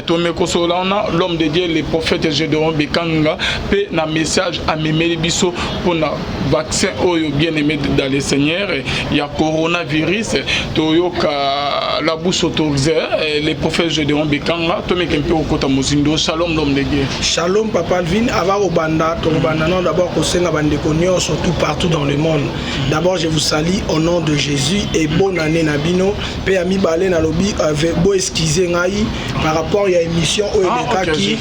l'homme de Dieu, le prophète Gédéon Bekanga, paix na message à Memeli Bisso pour na vaccin bien aimé dans le Seigneur. Il y a coronavirus, Toyoka la bouche autorisée, le prophète Gédéon Bekanga, Tomé Kempe au Kota Mozindo, shalom l'homme de Dieu. Shalom Papa Alvin, avant au Banda, non d'abord au Sénat Bandekonion, surtout partout dans le monde. D'abord je vous salue au nom de Jésus et bonne année Nabino, Pé Ami Balé Nalobi, beau esquiser Naï, par rapport à l'émission où il qui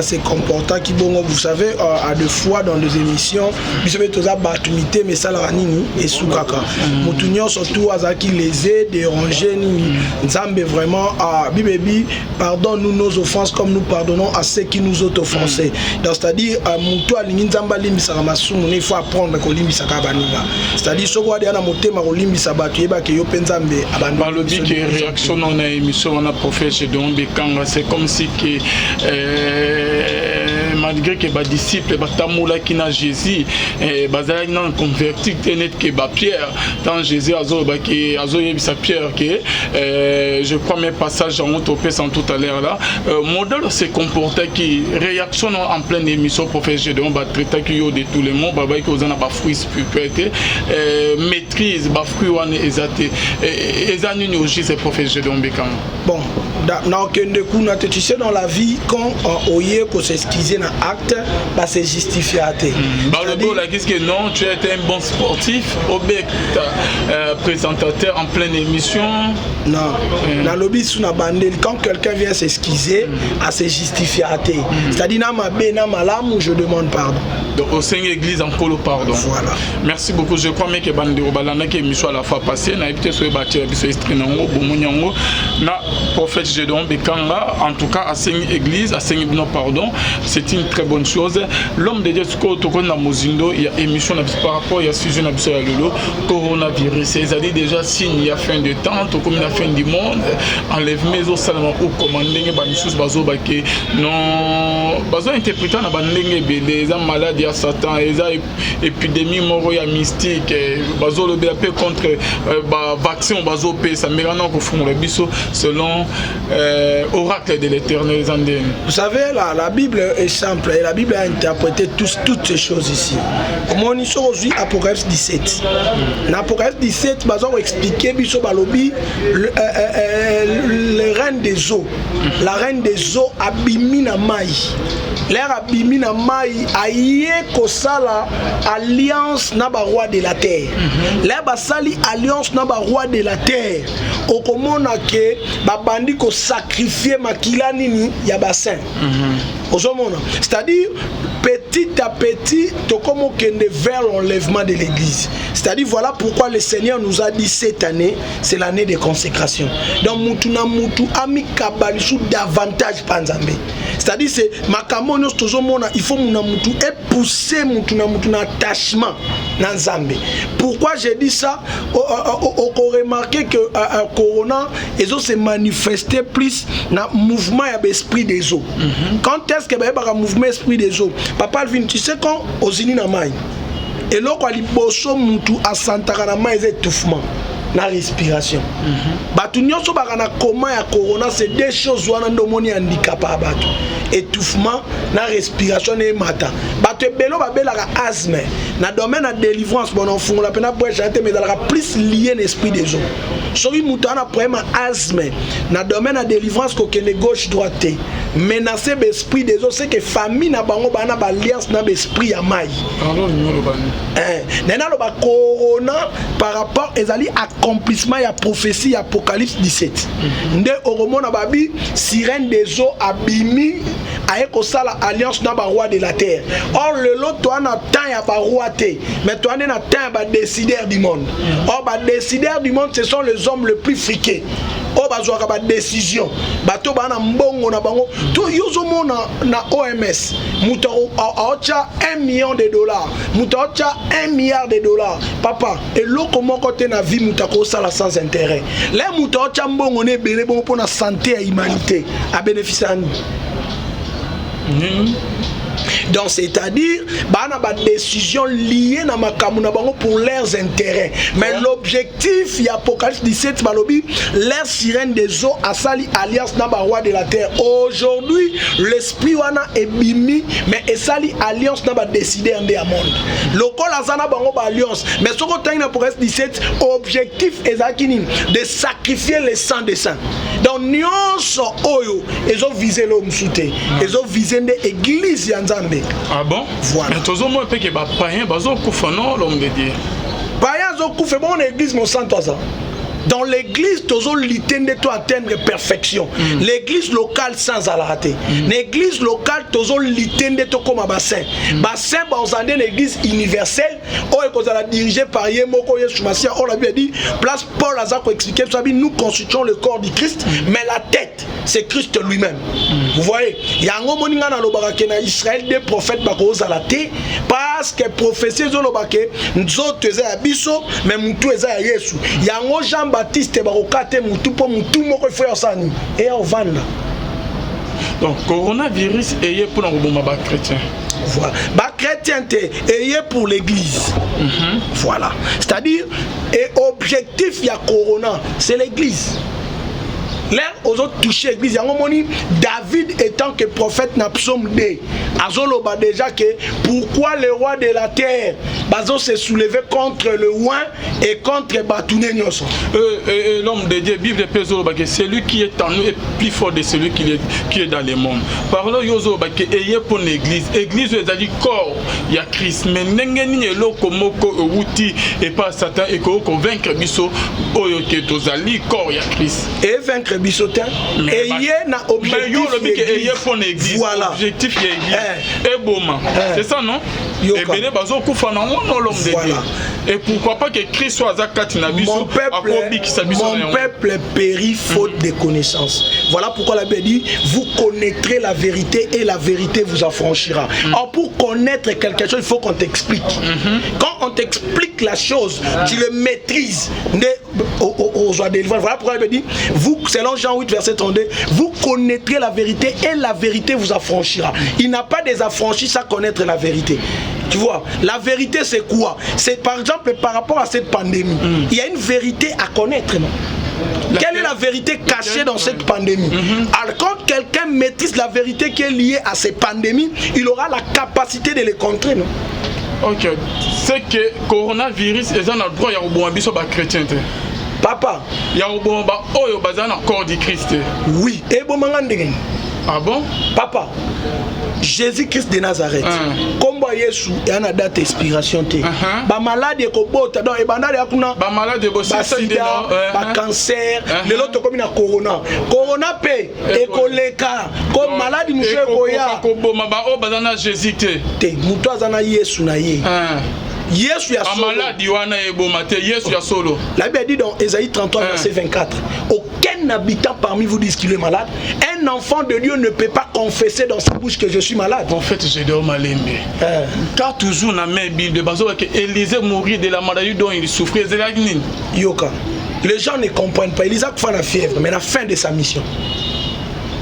se comporta qui bon vous savez à deux fois dans des émissions vous savez tous à batumité mais ça la nini et soukaka mutunyo surtout azaki les aides déranger nini nzambe vraiment à bibebi pardonne nous nos offenses comme nous pardonnons à ceux qui nous ont offensés donc c'est-à-dire mutu alingi nzamba limbisa masumu il faut apprendre ko limbisa ka baninga c'est-à-dire soko adi ana motema ko limbisa batu yeba ke yo penzambe abandi balobi ke réaction on a émission on a prophète Gédéon Bekanga c'est comme si que malgré que les disciples batamoula qui na Jésus bazali nan converti net que ba Pierre dans Jésus azo yebisa Pierre que je crois mes passages en topé sans tout à l'heure là modèle se comportait qui réaction en pleine émission prophète Gédéon ba traiter qui yo de tous les mots baba qui ozana ba fruits spirituels maîtrise ba fruits wana ezate ezani ni aussi c'est prophète Gédéon Bekanga bon tu sais dans la vie quand on y est pour s'excuser dans acte bah c'est justifié qu'est-ce que non tu es un bon sportif objet présentateur en pleine émission non dans le but sur bandel quand quelqu'un vient s'excuser à se justifier c'est-à-dire na mabe na malamu je demande pardon donc au sein église en colo pardon voilà merci beaucoup je crois que bandero balana que émission à la fois passée na évité sur bâtir biso estrinango bomonyango na prophète Gédéon Bekanga en tout cas à Seigne église à Seigne non pardon c'est une très bonne chose l'homme de Dieu ce qu'on tourne dans Mozindo il y a émission par rapport il y a sujet na biso ya lolo coronavirus c'est à dire déjà signe il y a fin de temps tout comme la fin du monde enlèvement au salement ou commanding ba missus bazo ba ke non bazo interpréter na bandenge belé za maladie à satan eza épidémie moro ya mystique bazo le peu contre ba vaccin bazo pe ça merana ko fondre biso selon oracle de l'Éternel. Vous savez, la Bible est simple et la Bible a interprété toutes ces choses ici. Comme on y sort aujourd'hui, Apocalypse 17. Dans Apocalypse 17, nous avons expliqué le reine des eaux. La reine des eaux abimina mai. L'air abimina mai aïe kosala alliance na ba roi de la terre. L'air basali alliance na ba roi de la terre. Au komona ke ba bandi ko sacrifier makila nini ya bassin. C'est-à-dire petit à petit tokomo kende vers l'enlèvement de l'église. C'est-à-dire voilà pourquoi le Seigneur nous a dit cette année c'est l'année de consécration. Donc mutuna mutu ami kabalishu davantage panzambe. C'est-à-dire c'est makamono tozomona il faut muna mutu épouser mutuna mutu na attachement na nzambe. Pourquoi j'ai dit ça? On remarqué que corona ils ont se manifesté plus dans mouvement ya l'esprit des eaux. Quand est-ce que ba mouvement esprit des eaux? Papa Alvin, tu sais quand ozini na mai et loko ali boso mutu asantaka na mai étouffement na respiration. Batu nyonso bakana koma ya corona c'est deux choses wana ndomoni handicap à batu. Étouffement na respiration et mata. Batu belo babelaka asthme. Na domaine de délivrance bon enfant la pena pour chanter mais dans la plus lié l'esprit des eaux. Soki mutu ana problème asthme na domaine de délivrance ko kene gauche droite. Menacer l'esprit des eaux c'est que famille na bango bana ba alliance na l'esprit ya mai. Nena lo ba corona par rapport ezali accomplissement ya prophétie Apocalypse 17. Nde oromona babi sirène des eaux abimi aye kosala alliance na ba roi de la terre. Or le lot toi na temps ya ba roi te, mais toi na temps ba décideurs du monde. Or ba décideurs du monde ce sont les hommes les plus friqués. Or bazwaka ba décision. Bato bana mbongo na bango. To yozomo na OMS. Muto aocha $1 million. Muto aocha $1 milliard. Papa, et l'eau comment côté na vie mutako sala sans intérêt. Les muto aocha mbongo ne belé bon pour la santé et l'humanité. À bénéficier à nous. Donc c'est-à-dire bana ba décision liée na makamu na bango pour leurs intérêts. Mais l'objectif il y a Apocalypse 17 balobi l'air sirène des eaux a sali alliance na ba roi de la terre. Aujourd'hui l'esprit wana est bimi mais et sali alliance na ba décider en des monde. Lokol azana bango ba alliance mais ce qu'on t'a Apocalypse 17 objectif ezakini de sacrifier les sang des saints. Donc nyonso oyo ils ont visé l'homme souté. Ils ont visé l'église yanzambe. Ah bon? Voilà. Mais tous au moins que ba païen bazo kufano l'homme de Dieu. Païen zo kufe bon église mon sang toi ça. Dans l'église, tu as l'itende to atteindre perfection. L'église locale sans à la rater. L'église locale, tu as l'itende to comme un bassin. Bassin, on a l'église universelle. On est dirigé par Yemoko Yeshua. On a dit, place Paul Azako expliqué, nous constituons le corps du Christ, mais la tête, c'est Christ lui-même. Vous voyez, il y a un moment dans Israël des prophètes à la tête, parce que prophétie zolobake, nous autres, mais nous tous, Yesu. Il y a un Jean Baptiste barokate mutu po mutu moko frère sani et au vanda. Donc coronavirus est pour nous ba chrétien. Voilà. Ba chrétien est pour l'église. Voilà. C'est-à-dire et objectif il y a corona, c'est l'église. Là, aux autres touchés l'église, David étant que prophète n'a psaume 2, Azoloba déjà que pourquoi le roi de la terre Bazo s'est soulevé contre le roi et contre Batouné Nyoso. L'homme de Dieu, Bible que celui qui est en nous est plus fort de celui qui est dans le monde. Parlons Yozo que ayez pour l'église. L'église est dit corps, il y a Christ. Mais n'engeni eloko moko outi et pas Satan et qu'on vaincre biso oyo que tozali corps il y a Christ. Et vaincre bisotin et y a objectif voilà objectif et boma c'est ça non et bene bazo kufa na l'homme de Dieu et pourquoi pas que Christ soit zakati na biso mon peuple périt faute de connaissance. Voilà pourquoi la Bible dit vous connaîtrez la vérité et la vérité vous affranchira. Or pour connaître quelque chose il faut qu'on t'explique. Quand on t'explique la chose tu le maîtrises. Voilà pourquoi la Bible dit vous selon Jean 8 verset 32 vous connaîtrez la vérité et la vérité vous affranchira. Il n'a pas des affranchis sans connaître la vérité. Tu vois, la vérité c'est quoi? C'est par exemple par rapport à cette pandémie. Il y a une vérité à connaître, non? Quelle est la vérité cachée dans cette pandémie? Alors quand quelqu'un maîtrise la vérité qui est liée à ces pandémies, il aura la capacité de les contrer, non? Ok, c'est que coronavirus est un droit il y a un biso ba chrétien. Papa, il y a un bon ba oyo bazana corps du Christ. Oui, et bon mangandegen. Ah bon? Papa, Jésus-Christ de Nazareth. Comme Yesu et a une date d'expiration. Ba malade ko bota donc e bandale akuna ba malade bo sida, ba cancer, le lot comme na corona. Corona pe e koleka comme malade monsieur koya. Ko boma ba o bazana Jésus te. Muto azana Yesu na ye. Yesu ya solo. Malade wana e boma te Yesu ya solo. La Bible dit dans Ésaïe 33 verset 24. Aucun habitant parmi vous dit qu'il est malade. Un enfant de Dieu ne peut pas confesser dans sa bouche que je suis malade. En fait, je dois m'aller. Car toujours dans ma Bible, Élisée mourit de la maladie dont il souffrait. Yoka. Les gens ne comprennent pas. Élisée a fait la fièvre, mais la fin de sa mission.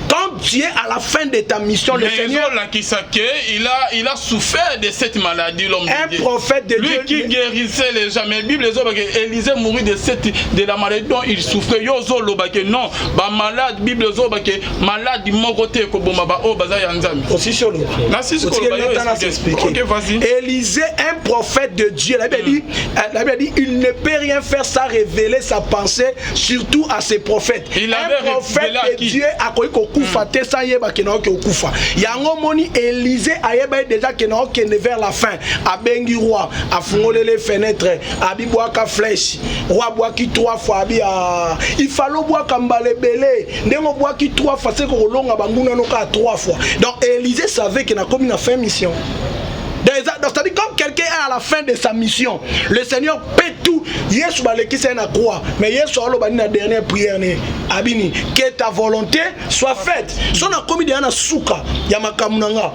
Quand tu es à la fin de ta mission, le Seigneur, il a souffert de cette maladie, l'homme de Dieu. Prophète de Dieu. Lui qui guérissait les gens. Mais la Bible dit Élisée mourit de la maladie dont il souffrait. Non, malade, Bible dit malade, mon côté, aussi sur le. Ok, vas-y. Élisée, un prophète de Dieu. La Bible dit il ne peut rien faire sans révéler sa pensée, surtout à ses prophètes. Un prophète de Dieu a kufate sa yeba kena ke okufa yango moni Élisée ayeba déjà kena okende vers la fin abengi roi afungole les fenêtres abibwaka flèche roi boaki 3 fois abi il fallait boaka mbale belé ndemo boaki 3 fois c'est ko longa banguna noka 3 fois donc Élisée savait que na comme na fin mission. Donc C'est-à-dire quand quelqu'un est à la fin de sa mission, le Seigneur peut tout. Yesu baleki c'est na croix, mais Yesu alo bani na dernière prière ne abini que ta volonté soit faite. Son a commis de na souka ya makamunanga.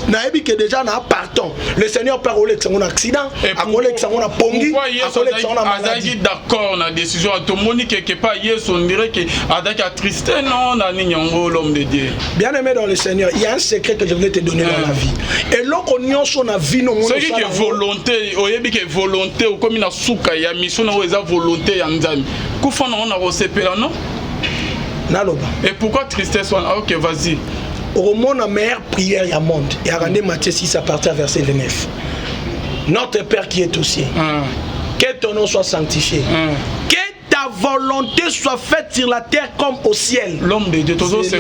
Na ebi que déjà na partant. Le Seigneur peut rouler sur un accident, à rouler sur un pongi, à rouler sur un maladie. D'accord na décision to moni quelque part Yesu on dirait que avec la tristesse non na ninyongo l'homme de Dieu. Bien aimé dans le Seigneur, il y a un secret que je voulais te donner dans la vie. Et l'autre on son a vie non. C'est que volonté, oyebi que volonté ou comme na souka ya mission na eza volonté ya nzambe. Kufana on a recépé non? Naloba. Et pourquoi tristesse? Ok, vas-y. Au monde la meilleure prière du monde. Il y a rendé Matthieu 6 à partir verset 29. Notre Père qui est aux cieux, que ton nom soit sanctifié. Que ta volonté soit faite sur la terre comme au ciel. L'homme de Dieu, c'est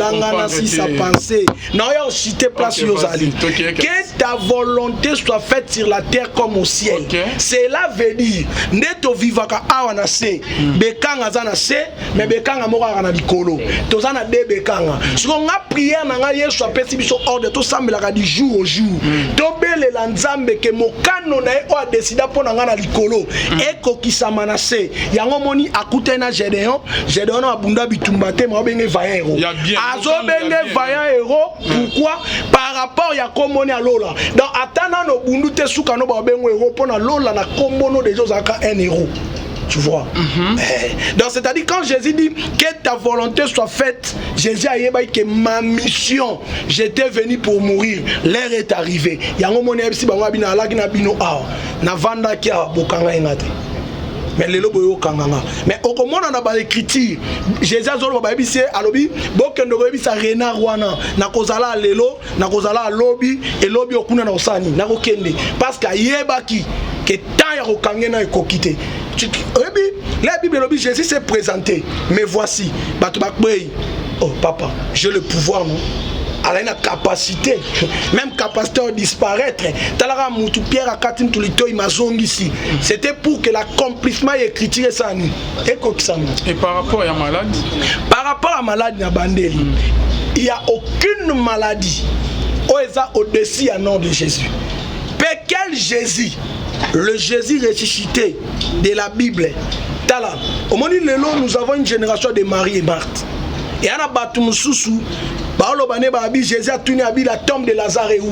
sa pensée. Non, il y a aussi place que ta volonté soit faite sur la terre comme au ciel. Cela veut dire neto vivaka awana se bekanga zana se mais bekanga moko na likolo. Tozana de bekanga. Si on a prière na nga Yesu apesi biso ordre to sambela du jour au jour. To belela nzambe ke mokano na e o décida pona nga na likolo. E kokisama na se. Yango moni akutena Gédéon abunda bitumba te ma benge vaillant héros. Azo benge vaillant héros pourquoi par rapport ya komoni a lola. Donc atana no bundu te suka no ba bengo héros pona lola na kombono des choses aka un héros. Tu vois. Donc c'est-à-dire quand Jésus dit que ta volonté soit faite, Jésus a dit que ma mission, j'étais venu pour mourir, l'heure est arrivée. Yango moni ebisi bango bina alaki na bino a na vanda kia bokanga ngate. Mais les lobo kanganga mais au comment on a ba écriture Jésus azolo ba ebisi alobi bokendo ko ebisa renard wana na kozala lelo na kozala lobi et lobi okuna na osani na ko kende parce que yebaki que tant ya kokangena ekokite. La Bible lobi Jésus s'est présenté mais voici batubakbei oh papa j'ai le pouvoir non. Elle a une capacité, même capacité à disparaître. C'était pour que l'accomplissement est écrit ça. Et par rapport à la maladie? Par rapport à la maladie, il n'y a aucune maladie au-dessus du nom de Jésus. Mais quel Jésus? Le Jésus ressuscité de la Bible. Au moment où nous avons une génération de Marie et Marthe. Et on a battu Moussoussou. Baolo bane babi Jésus a tenu abi la tombe de Lazare où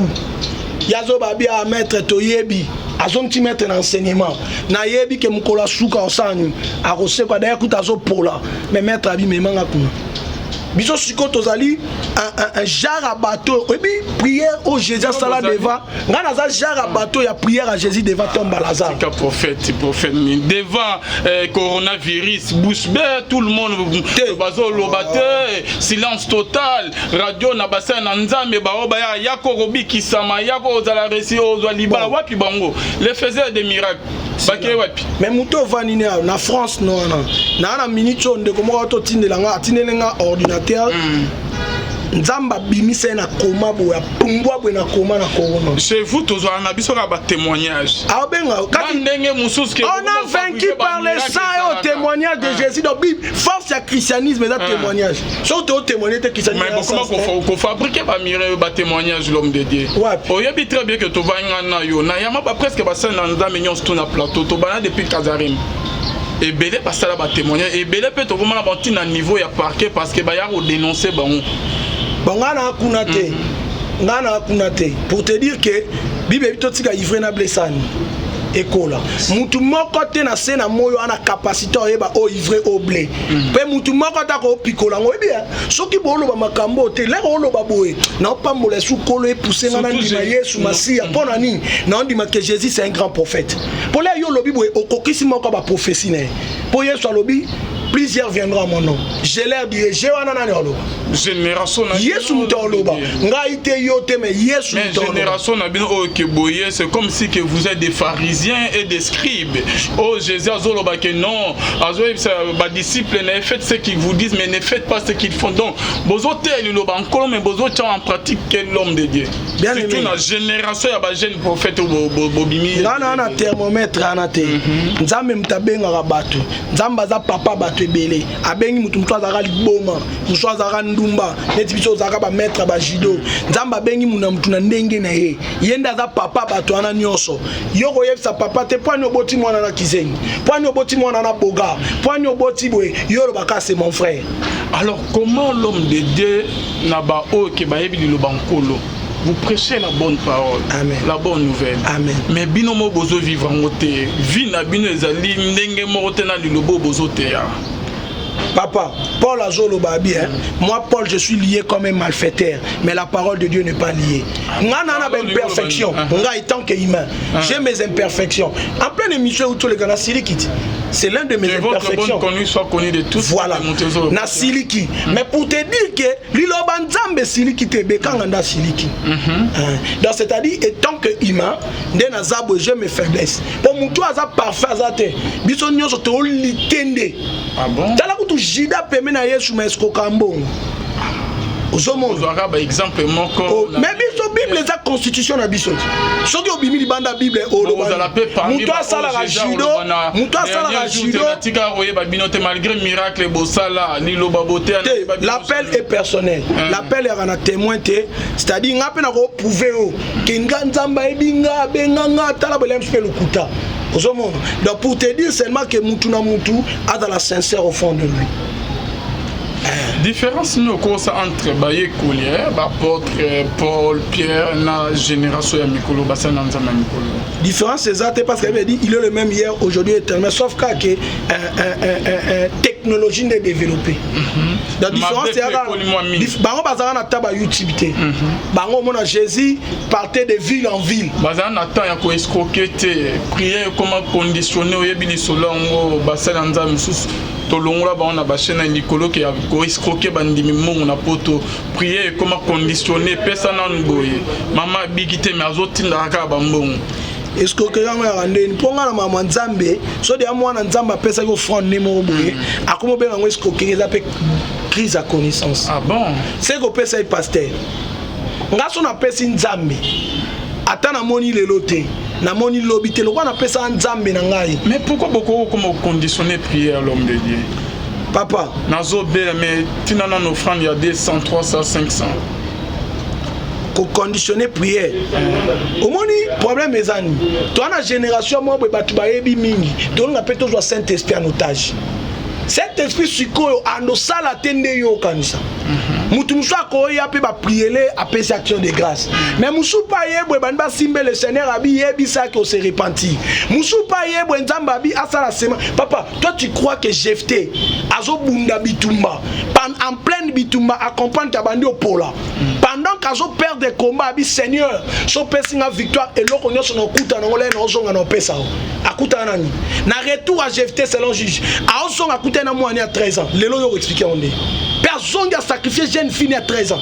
Yazo babi a maître toyebi azon ti mettre l'enseignement na yebi ke mukola suka osani a rose kwa d'ailleurs kutazo pola mais maître abi me manga kuna biso siko tozali un jar à bateau et puis prière au Jésus sala devant ngana za jar à bateau ya prière à Jésus devant tombe Lazare c'est prophète devant coronavirus bouche bée tout le monde bazo lobate silence total radio na basa na nzambe ba oba ya korobi kisama ya ko za la récit aux libala wapi bango les faiseurs des miracles baké wapi mais muto vanine na France non na minute on de comment to tindelanga tindelenga ordinateur Nzamba bimise na koma boya pumbwa bwe na koma na corona. Chez vous tous on a biso ba témoignage. Ah benga on a vaincu par le sang et au témoignage de Jésus donc force ya christianisme et témoignage. Surtout au témoigner de christianisme. Mais comment qu'on fabriquer ba mire ba témoignage l'homme de Dieu. Oh yebi très bien que to va ngana yo na yama ba presque ba sana nzambe nyonso to na plateau to bana depuis Kazarim. Et belé parce que là ba témoigner et belé peut to vraiment ba na niveau ya parquet parce que ba ya dénoncer ba Ngana kunate pour te dire que Bible totika ivre na blessani ekola mutu moko te na sena moyo ana capacité oyeba o ivre au blé pe mutu moko ta ko pikola ngo bien soki bolo ba makambo te le olo ba boye na pa mole su kolo e pousser ngana ndima Yesu Masia pona ni na ndima que Jésus c'est un grand prophète pour les yo lobi boye okokisi moko ba prophétie ne pour Yesu lobi plusieurs viendront à mon nom. Je leur dirai, je génération c'est comme si que vous êtes des pharisiens et des scribes. Oh Jésus azoloba que non, ba disciples ne faites ce qu'ils vous disent mais ne faites pas ce qu'ils font. Donc bozote liloba encore mais bozote en pratique quel homme de Dieu. Bien aimé. Toute la génération ya ba jeune prophète bobimi. Na thermomètre anate. Nzambe mtabenga rabatu. Nzamba za papa batu ebele. Abengi mutu azaka liboma, mutu azaka ndu ndumba neti biso zaka ba maître ba judo nzamba bengi muna mutuna ndenge na ye yenda za papa bato ana nyonso yoko yebisa papa te pwani oboti mwana na kizengi pwani oboti mwana na boga pwani oboti boye yoro baka c'est mon frère. Alors comment l'homme de Dieu na ba o ke ba yebi lo bankolo vous prêchez la bonne parole. Amen. La bonne nouvelle. Amen. Mais bino mo bozo vivre en côté vie na bino ezali ndenge mo na lilobo bozo te ya. Papa, Paul Azolo Babi, moi Paul je suis lié comme un malfaiteur, mais la parole de Dieu n'est pas liée. Moi j'ai une imperfection, moi étant qu'humain, j'ai mes imperfections. En pleine émission où tous les gars na silikiti, c'est l'un de mes imperfections. Votre bonne soit connu de tous. Voilà, na siliki. Mais pour te dire que liloba nzambe siliki te bekanga siliki. Donc c'est-à-dire étant que humain, de nazabo j'ai mes faiblesses. Pour mon toi ça parfait ça te. Biso nyonso to litende. Ah bon? Jida peme na Yesu mesko kambongo. Ozomo par exemple moko mais biso Bible eza constitution na biso. Soki obimi libanda Bible muto asala la judo, muto asala la judo. Malgré miracle bosala liloba boté. L'appel est personnel. L'appel est un témoin té, c'est-à-dire ngapena ko prouver que nganzamba ebinga benganga tala bolem spelu kuta. Donc pour te dire seulement que Moutouna Moutou a dans la sincère au fond de lui. Différence nous entre Baye Koulier, apôtre Paul, Pierre, la génération de Mikolo, Bassan Nanzama Mikolo. Différence c'est ça parce qu'il dit il est le même hier, aujourd'hui éternel, sauf que technologie n'est développée. La différence c'est que Bango Bazara n'a pas YouTube. Bango mon Jésus partait de ville en ville. Bazara n'a pas ya escroquer prier comment conditionner au yebili solongo Bassan Nanzama Moussous. Tolongola ba on a bachena Nikolo qui a escroqué bandimi mon na poto prier comment conditionner personne en boye maman bigité mais azotinda ka bambongo est-ce que yango ya randeni ponga na mama nzambe so de mwana nzamba pesa ko front nemo boye akomo benga ngo escroquer za pe crise à connaissance. Ah bon c'est ko pesa pasteur ngaso na pesa nzambe ata na moni lelo te na moni lobité lo na pesa nzambe na ngai. Mais pourquoi beaucoup comment conditionner prière l'homme de Dieu? Papa nazo be mais tinana nos offrandes il y a 200 300 500 ko conditionner prière. Au moni problème ezani toi na génération mo batu ba yebi mingi to nga peto zo Saint-Esprit en otage. Cet esprit sikoyo ando sala tende yo kanisa. Mutu musu akoya pe ba prier apesi action de grâce. Mais musu pa yebwe banba simbe le Seigneur abi yebisa que se repentir. Musu pa yebwe nzamba abi asala sema. Papa, toi tu crois que Jephthé azo bunda bitumba en pleine bitumba accompagne tabandi au pola. Pendant qu'azo perd des combats abi Seigneur, so pesinga victoire et loko nyoso no kuta no le no zonga no pesa. Akuta nani. Na retour à Jephthé selon juge. A zonga kuta na moi à 13 ans. Lelo yo expliquer on est. Personne n'a sacrifié jeune fille à 13 ans.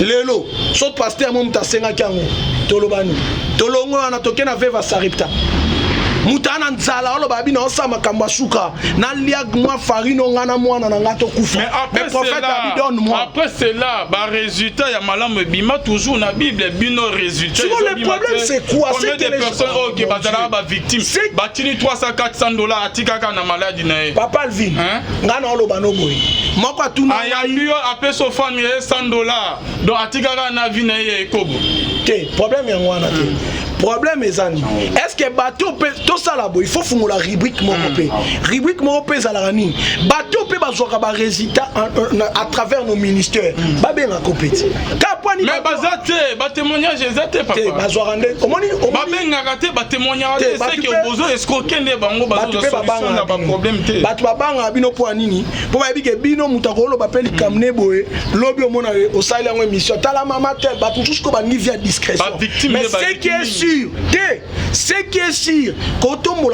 Lelo, saute pasteur mon tasenga kango. Tolobani. Tolongo anatoke na veva saripta. Mutana nzala olo babi na osama kamba suka na liag moi farine ngana mwana na ngato kufa. Mais prophète a donne moi. Après cela, ba résultat ya malamu bima toujours na Bible bino résultat. Le problème c'est quoi? Combien de personnes qui bazala ba victime batini 300 400 dollars atika na maladie na. Papa Alvin. Ngana olo bano boy. Moko tuna ayambiyo apeso famille 100 dollars donc atika na vie na ye kobo. Té problème ya ngwana té. Problème ezani. Est-ce que bateau peut tout ça là il faut fumula rubrique monopé. Rubrique monopé za la rani. Bateau peut bazoka ba résultat à travers nos ministères. Ba benga kopeti. Kapani mais bazate ba témoignage ezate papa. Té bazoka ndé. Omoni ba benga raté ba témoignage c'est que bozo escroquer ndé bango bazo solution na ba problème té. Batu babanga bino po nini? Po ba bike bino mutakolo ba peli kamne boye. Lobi omona o sali yango émission. Tala mama tel batu jusqu'au ba ni via discrétion. Mais c'est qui est sûr. Ce qui est sûr, quand on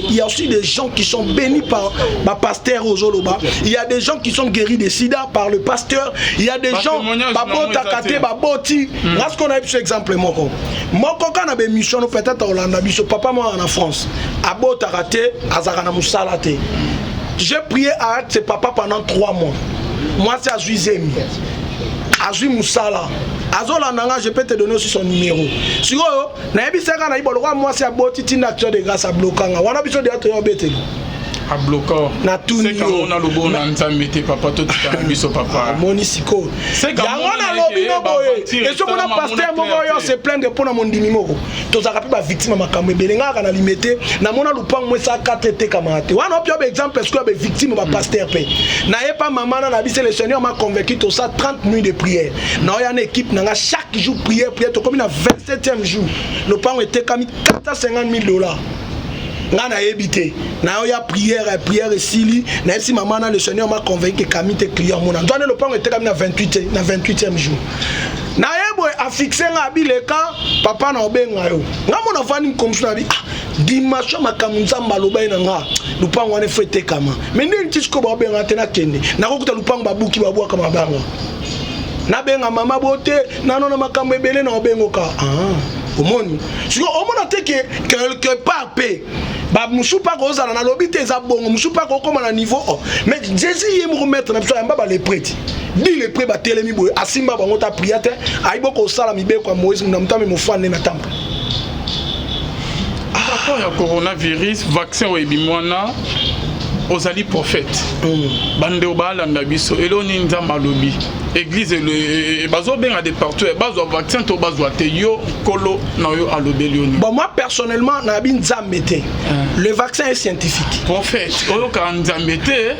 il y a aussi des gens qui sont bénis par ma pasteur aux Oloba. Il y a des gens qui sont guéris de sida par le pasteur. Il y a des gens qui Est-ce qu'on a eu ce exemple moko? Moko quand on a une mission peut-être au Hollande, papa moi en France. Abo takate azarana musalate. J'ai prié avec ses papas pendant 3 mois. Moi c'est Azuizemi. Azui Moussala. Azola Nanga, je peux te donner aussi son numéro. Si vous avez dit que moi c'est Aboti Tina Action de grâce à Blokanga. On a besoin de être embêté. a bloqué na tout c'est comme on a le bon nzambe te papa to tika na biso papa moni siko yango na lobi no boye et so mona pasteur moko yo se plaindre pour na mondimi moko tozaka pe ba victime makambo ebelenga na limité na mona lupango mwe sa 4 te kamate wana opio ba exemple parce que ba victime ba pasteur pe na ye pas maman na bise le Seigneur m'a convaincu tout ça 30 nuits de prière na ya na équipe na chaque jour prière to comme na 27e jour le pan était comme $450,000 nga na ebité na yo ya prière et sili na si maman na le Seigneur m'a convaincu que Camille était client mon an le pan était comme na 28e jour na yebo a fixé nga bileka papa na obenga yo nga mona vani comme ça bi dimanche makamunza maloba ina nga lupango ane fete kama mais ndeni tishiko ba obenga tena kende na kokuta lupango babuki babwa kama banga na benga mama bote na nona makambo ebele na obengo ka omoni siko omona te que quelque part pe ba musupa ko zala na lobite za bongo musupa ko koma na niveau mais Jésus yé mo mettre na biso yamba ba les prêtres dit les prêtres ba telemi boy asimba bango ta priate aibo ko sala mibe kwa Moïse na mtame mo fane na temple rapport ya coronavirus vaccin o ebimwana ozali prophète bande obalanda biso eloni nzamba lobi église le bazo benga de partout bazo vaccin to bazo te yo kolo na yo alobelioni bon moi personnellement na bin nzambete le vaccin est scientifique prophète oyo ka nzambete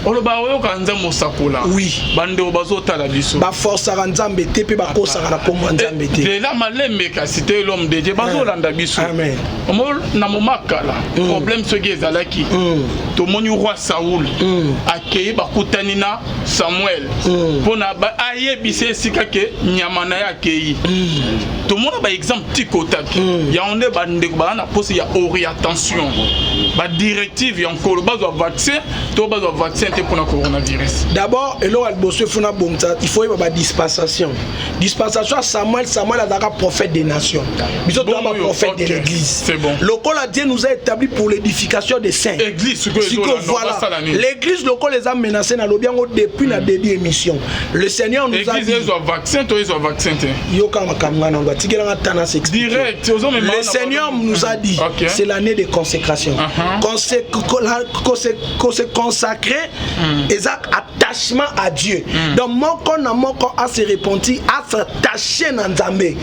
olo ba oyo ka nzambo sakola oui bande bazo tala biso ba force ka nzambete pe ba kosa na kombo nzambete de la malembe ka cité l'homme de Dieu bazo landa biso amen omo na momakala problème ce qui ezalaki to moni roi Saoul akei bakutani na Samuel pona ba ayebise sika ke nyama na ya akei to mona ba exemple tikotaki ya onde ba ndeko ba na posi ya orientation ba directive ya nkolo bazo vaccin to bazo vaccin te pona coronavirus d'abord elo al bosse funa bomta il faut ba dispensation Samuel azaka prophète des nations biso to ba prophète de l'église c'est bon lokola Dieu nous a établi pour l'édification des saints église voilà l'église locale les a menacés na lobiango depuis na début émission le Seigneur nous a dit église vaccin yo kama kamana on va tikela tana s'expliquer direct le Seigneur nous a dit c'est l'année de consécration qu'on se consacrer exact attachement à Dieu donc moko à se repentir à s'attacher na Nzambe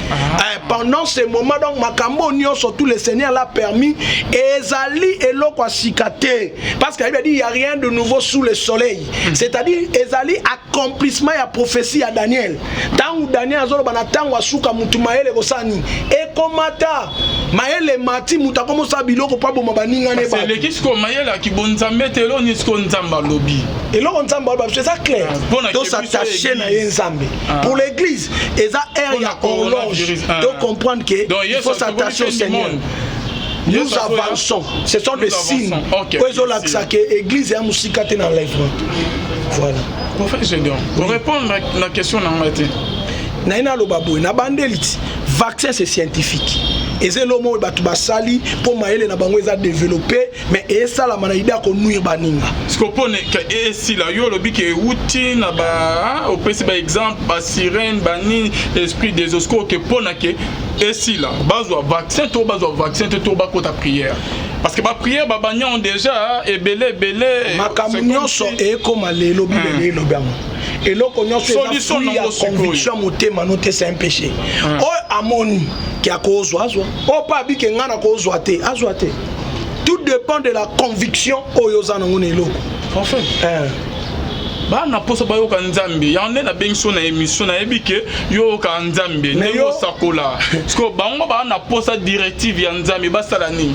pendant ce moment donc makambo nyonso tout le Seigneur l'a permis ezali eloko sikate parce qu'il a dit il y a rien de nouveau sous le soleil c'est-à-dire ezali accomplissement ya prophétie à Daniel tangu Daniel azolo bana tangu asuka mutu maele kosani ekomata maele mati mutu akomosa biloko pa boma baninga ne ba c'est l'équipe ko maele ki bonzambe telo ni ko nzamba lobi eloko nzamba ba c'est ça clair donc s'attacher na nzambe pour l'église eza air ya horloge donc comprendre que il faut s'attacher au Seigneur. Nous avançons, ce sont des signes. L'église est un musicaté dans l'enlèvement. Voilà. Prophète Gédéon, pour répondre à la question, Naina Lobabou, Nabandeliti, vaccin c'est scientifique. Et c'est l'homme qui a sali pour maïle na bango a développé, mais et ça la manaïda qu'on nous baninga. Ce qu'on peut que si la yo lobi que outil na ba au principe par exemple ba sirène bani esprit des osco que pona que et si là bazo vaccin to ba ko ta prière. Parce que ma prière ba banyan déjà et belé makamunyo so e comme lelo bibele lobiamo. Et là qu'on a fait la conviction motema noté c'est un péché. Oh amoni qui a cause oiseau. Oh pas bi que ngana cause oité azoité. Tout dépend de la conviction oyozana ngonelo. Enfin ba na poso ba yo ka nzambe ya onde na benso na émission na ebike yo ka nzambe ne yo sakola parce que bango ba na posa directive ya nzambe ba sala ni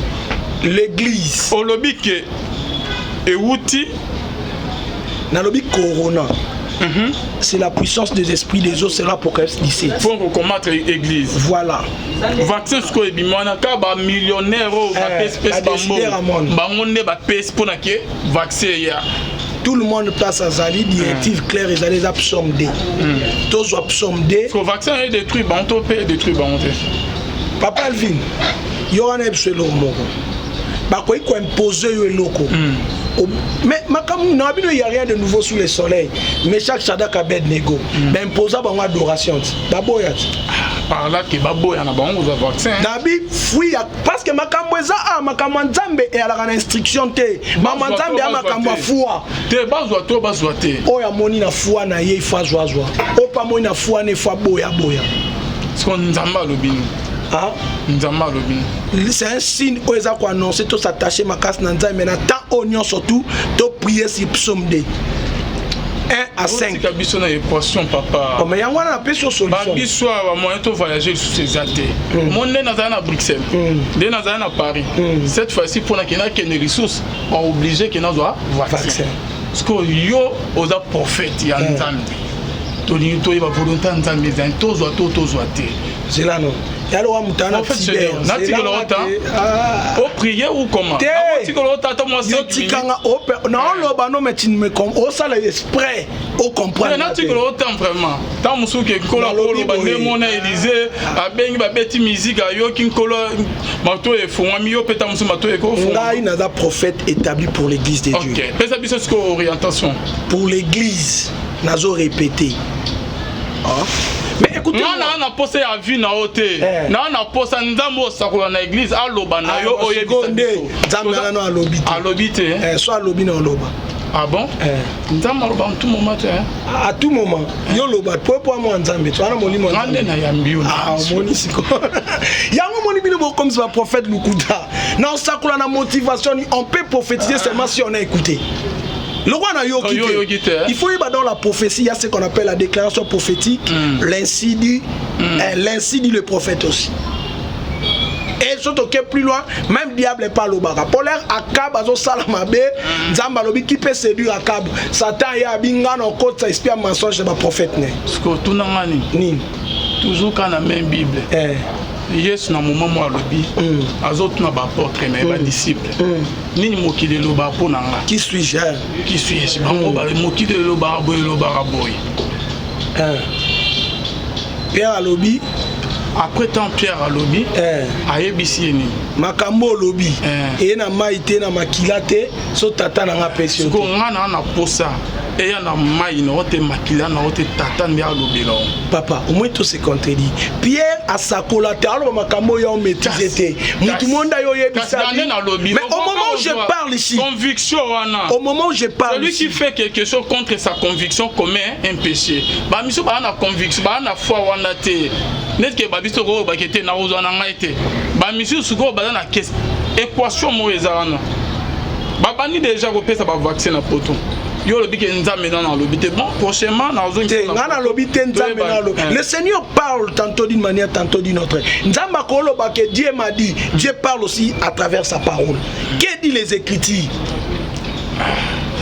l'église olobike euti na lobi corona. C'est la puissance des esprits des eaux, c'est l'Apocalypse 17. Il faut combattre l'église. Voilà. Vaccin ce que bimana ka ba millionnaire ba espèce bangonde ba pèse pour na ke vaccin ya. Tout le monde place à Zali, directive claire, ils allaient absorber. Tous absorber. Le vaccin est détruit, banto peut détruire banto. Papa Alvin, il y a un absolument. Bah quoi il faut imposer le loco. Mais il n'y a rien de nouveau sous le soleil. Mais chaque Shadrach Abednego, mais imposa une adoration. Par là que Baboya n'a pas un vaccin. Nabi fouille parce que Makamweza a Makamanzambe et à la instruction te. Mamanzambe a Makamwa foua. Te bazwa te. Oya moni na foua na ye fa joie. Opa moni na foua ne fa boya. Ce qu'on nzamba lobini. Ah, nzamba lobini. C'est un signe où ils ont annoncé tout s'attacher ma casse nanza mais tant oignon surtout de prier sur psaume 2. 1 à 5. C'est une équation, papa. Mais il y a une solution. Babiso a moyen de voyager sur ces athées. Mon nez n'a à Bruxelles. Nez n'a à Paris. Cette fois-ci, pour qu'il y ait des ressources, on est obligé qu'il y ait un vaccin. Parce que yo aux prophètes, il y a un Nzambi. Tony to iba volonté Nzambi, tozo te. C'est là non. Alors, on a fait prier ou comment? Non, non, mais tu me comprends. Ça, l'esprit, on comprend. Vraiment. Tant que mon Élysée, a bien bâti musique, a yo qui colo, mato et fou, amio pétam sous mato et coffre. Là, il y a un prophète établi pour l'église de Dieu. Ok. Mais ça, c'est orientation. Pour l'église, nazo répété. Mais écoutez, on a posé à vie na hôtel. On a posé ndambo sakola na église à loba na yo oyebisa. Nzambe na lobby. À lobby te. Soit lobby na loba. Ah bon? Nzambe loba en tout moment te. À tout moment. Yo loba pour moi nzambe. Tu as molimo. Ngande na yambio. Ah moni siko. Yango moni bino comme ça prophète Lukuta. Na sakola na motivation, on peut prophétiser seulement si on a écouté. Le roi n'a yo quitté. Il faut y dans la prophétie, il y a ce qu'on appelle la déclaration prophétique. L'ainsi dit le prophète aussi. Et surtout que plus loin, même diable n'est pas le bara. Pour l'air Akab, azo salamabe, Zambalobi qui peut séduire Akab. Satan y a bingan en côte, ça explique un mensonge de ma prophète. Parce que tout n'angani. Toujours quand la même Bible. Yes na moment moi lobby azot na ba porte mais ba disciple nini mokile lo ba pona nga qui suis-je ba mo ba mokile lo ba boy Pierre à lobby après tant Pierre à lobby ayebisi ni makambo lobby et na maité na makilate so tata na nga pesio ko ngana na posa et ya na mai na ote makila na ote tata ndia lobby lo papa au moins tout se contredit Pierre à sa collatéral makambo ya maîtriser mutu monda yo yebisa mais au moment où je parle ici conviction wana au moment où je parle celui qui fait quelque chose contre sa conviction commet un péché ba miso ba na conviction ba na foi wana te net que ba biso ko ba kete na ozo na ngaite ba miso suko ba na équation mo ezana ba bani déjà ko pesa ba vaccin na poto yo le bique nzambe dans le bité bon prochainement na ozo ngana lo bité nzambe na lo le Seigneur parle tantôt d'une manière tantôt d'une autre nzamba ko lo ba que Dieu m'a dit Dieu parle aussi à travers sa parole que dit les Écritures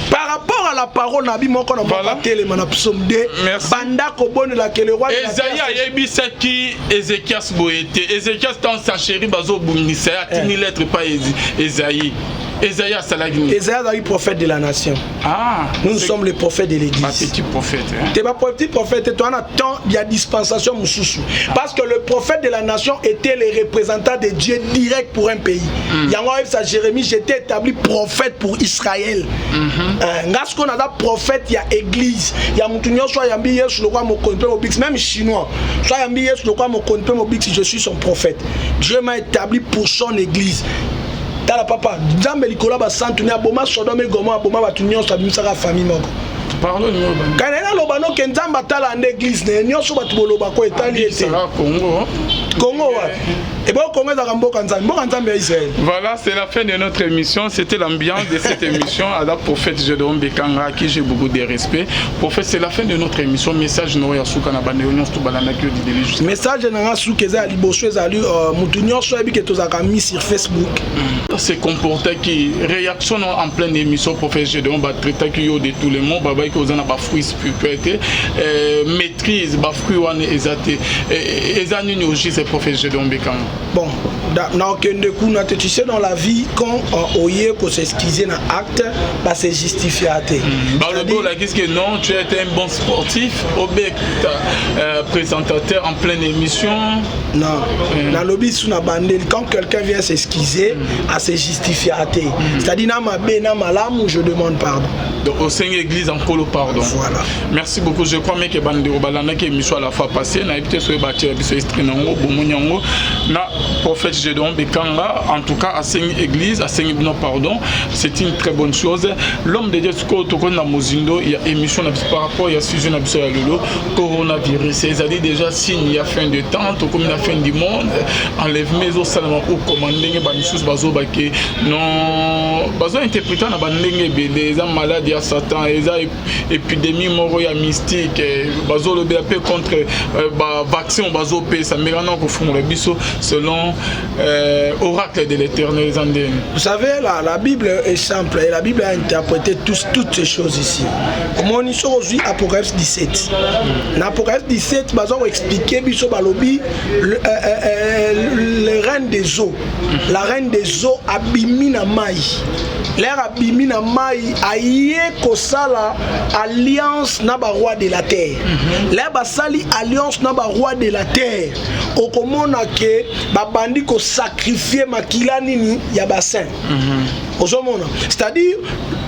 par rapport à la parole nabi moko na batele mana psaume 2 banda ko bonela que le roi Esaïe ayebisaki Ézéchias boyete Ézéchias tant sa chérie bazo bungisa atini lettre pas Esaïe Esaïe a eu prophète de la nation. Nous sommes les prophètes de l'église. Petit prophète. Tu n'es pas petit prophète, toi il y a dispensation moussoussou. Parce que le prophète de la nation était le représentant de Dieu direct pour un pays. Yangoïf sa Jérémie, j'étais établi prophète pour Israël. Parce qu'on a des prophètes, il y a église. Il y a Moutounion, soit Yambi Yesu, le roi Mokonpe Mobix, même chinois. Soit Yambi Yesu, le roi Mokonpe Mobix, je suis son prophète. Dieu m'a établi pour son église. Tala papa, Nzambe likola ba santuni aboma Sodome et Gomorrhe aboma ba tunyo sa bimisa famille moko. Parlons de nous. Quand on a lobano que Nzamba tala en église ne nyoso batu boloba ko etali ete. Congo. Et bon Congo za mboka Nzambe Israël. Voilà, c'est la fin de notre émission, c'était l'ambiance de cette émission à la prophète Gédéon Bekanga qui j'ai beaucoup de respect. Prophète, c'est la fin de notre émission, message no ya suka na bande onyo sto balana ki odideli. Message na suka za liboso ezali mutu nyonso ebi ke tozaka mis sur Facebook. C'est comporté qui réaction en pleine émission prophète Gédéon ba traiter qui yo de tout le monde baba ki ozana ba fruits spiritualité maîtrise ba fruits wana ezate ezani ni aussi c'est prophète Gédéon Bekanga. bon tu sais dans la vie quand on y est s'excuser dans acte bah c'est justifié à tes qu'est-ce que non tu es un bon sportif présentateur en pleine émission non dans lobby sous la bandelle quand quelqu'un vient s'excuser à se justifier à tes c'est-à-dire na mabe na malamu je demande pardon donc au sein église en colo pardon voilà merci beaucoup je crois que bande obalana que émission à la fois passée na évité sur bâtir biso estrinango bomunyango na prophète Gédéon Bekanga en tout cas à Seigne église à Seigne pardon c'est une très bonne chose l'homme de Dieu ko to ko na mozindo il y a émission par rapport il y a sujet na biso ya lolo coronavirus c'est-à-dire déjà signe il y a fin de temps to comme la fin du monde enlève mes au seulement au commanding ba misus bazo ba ke non bazo interpréter na bandenge belé za maladie à Satan et za épidémie moro ya mystique bazo le BAP contre ba vaccin bazo pe ça me rend ko fond le biso selon oracle de l'Éternel. Vous savez, la Bible est simple et la Bible a interprété toutes ces choses ici. Comme on y sort aujourd'hui, Apocalypse 17. Dans Apocalypse 17, nous allons expliquer le reine des eaux. La reine des eaux Abimina Maï. L'air Abimina Maï a yé kosala alliance na ba roi de la terre. L'air basali alliance na ba roi de la terre. Okomona ke babandi ko sacrifier makila nini ya bassin. C'est-à-dire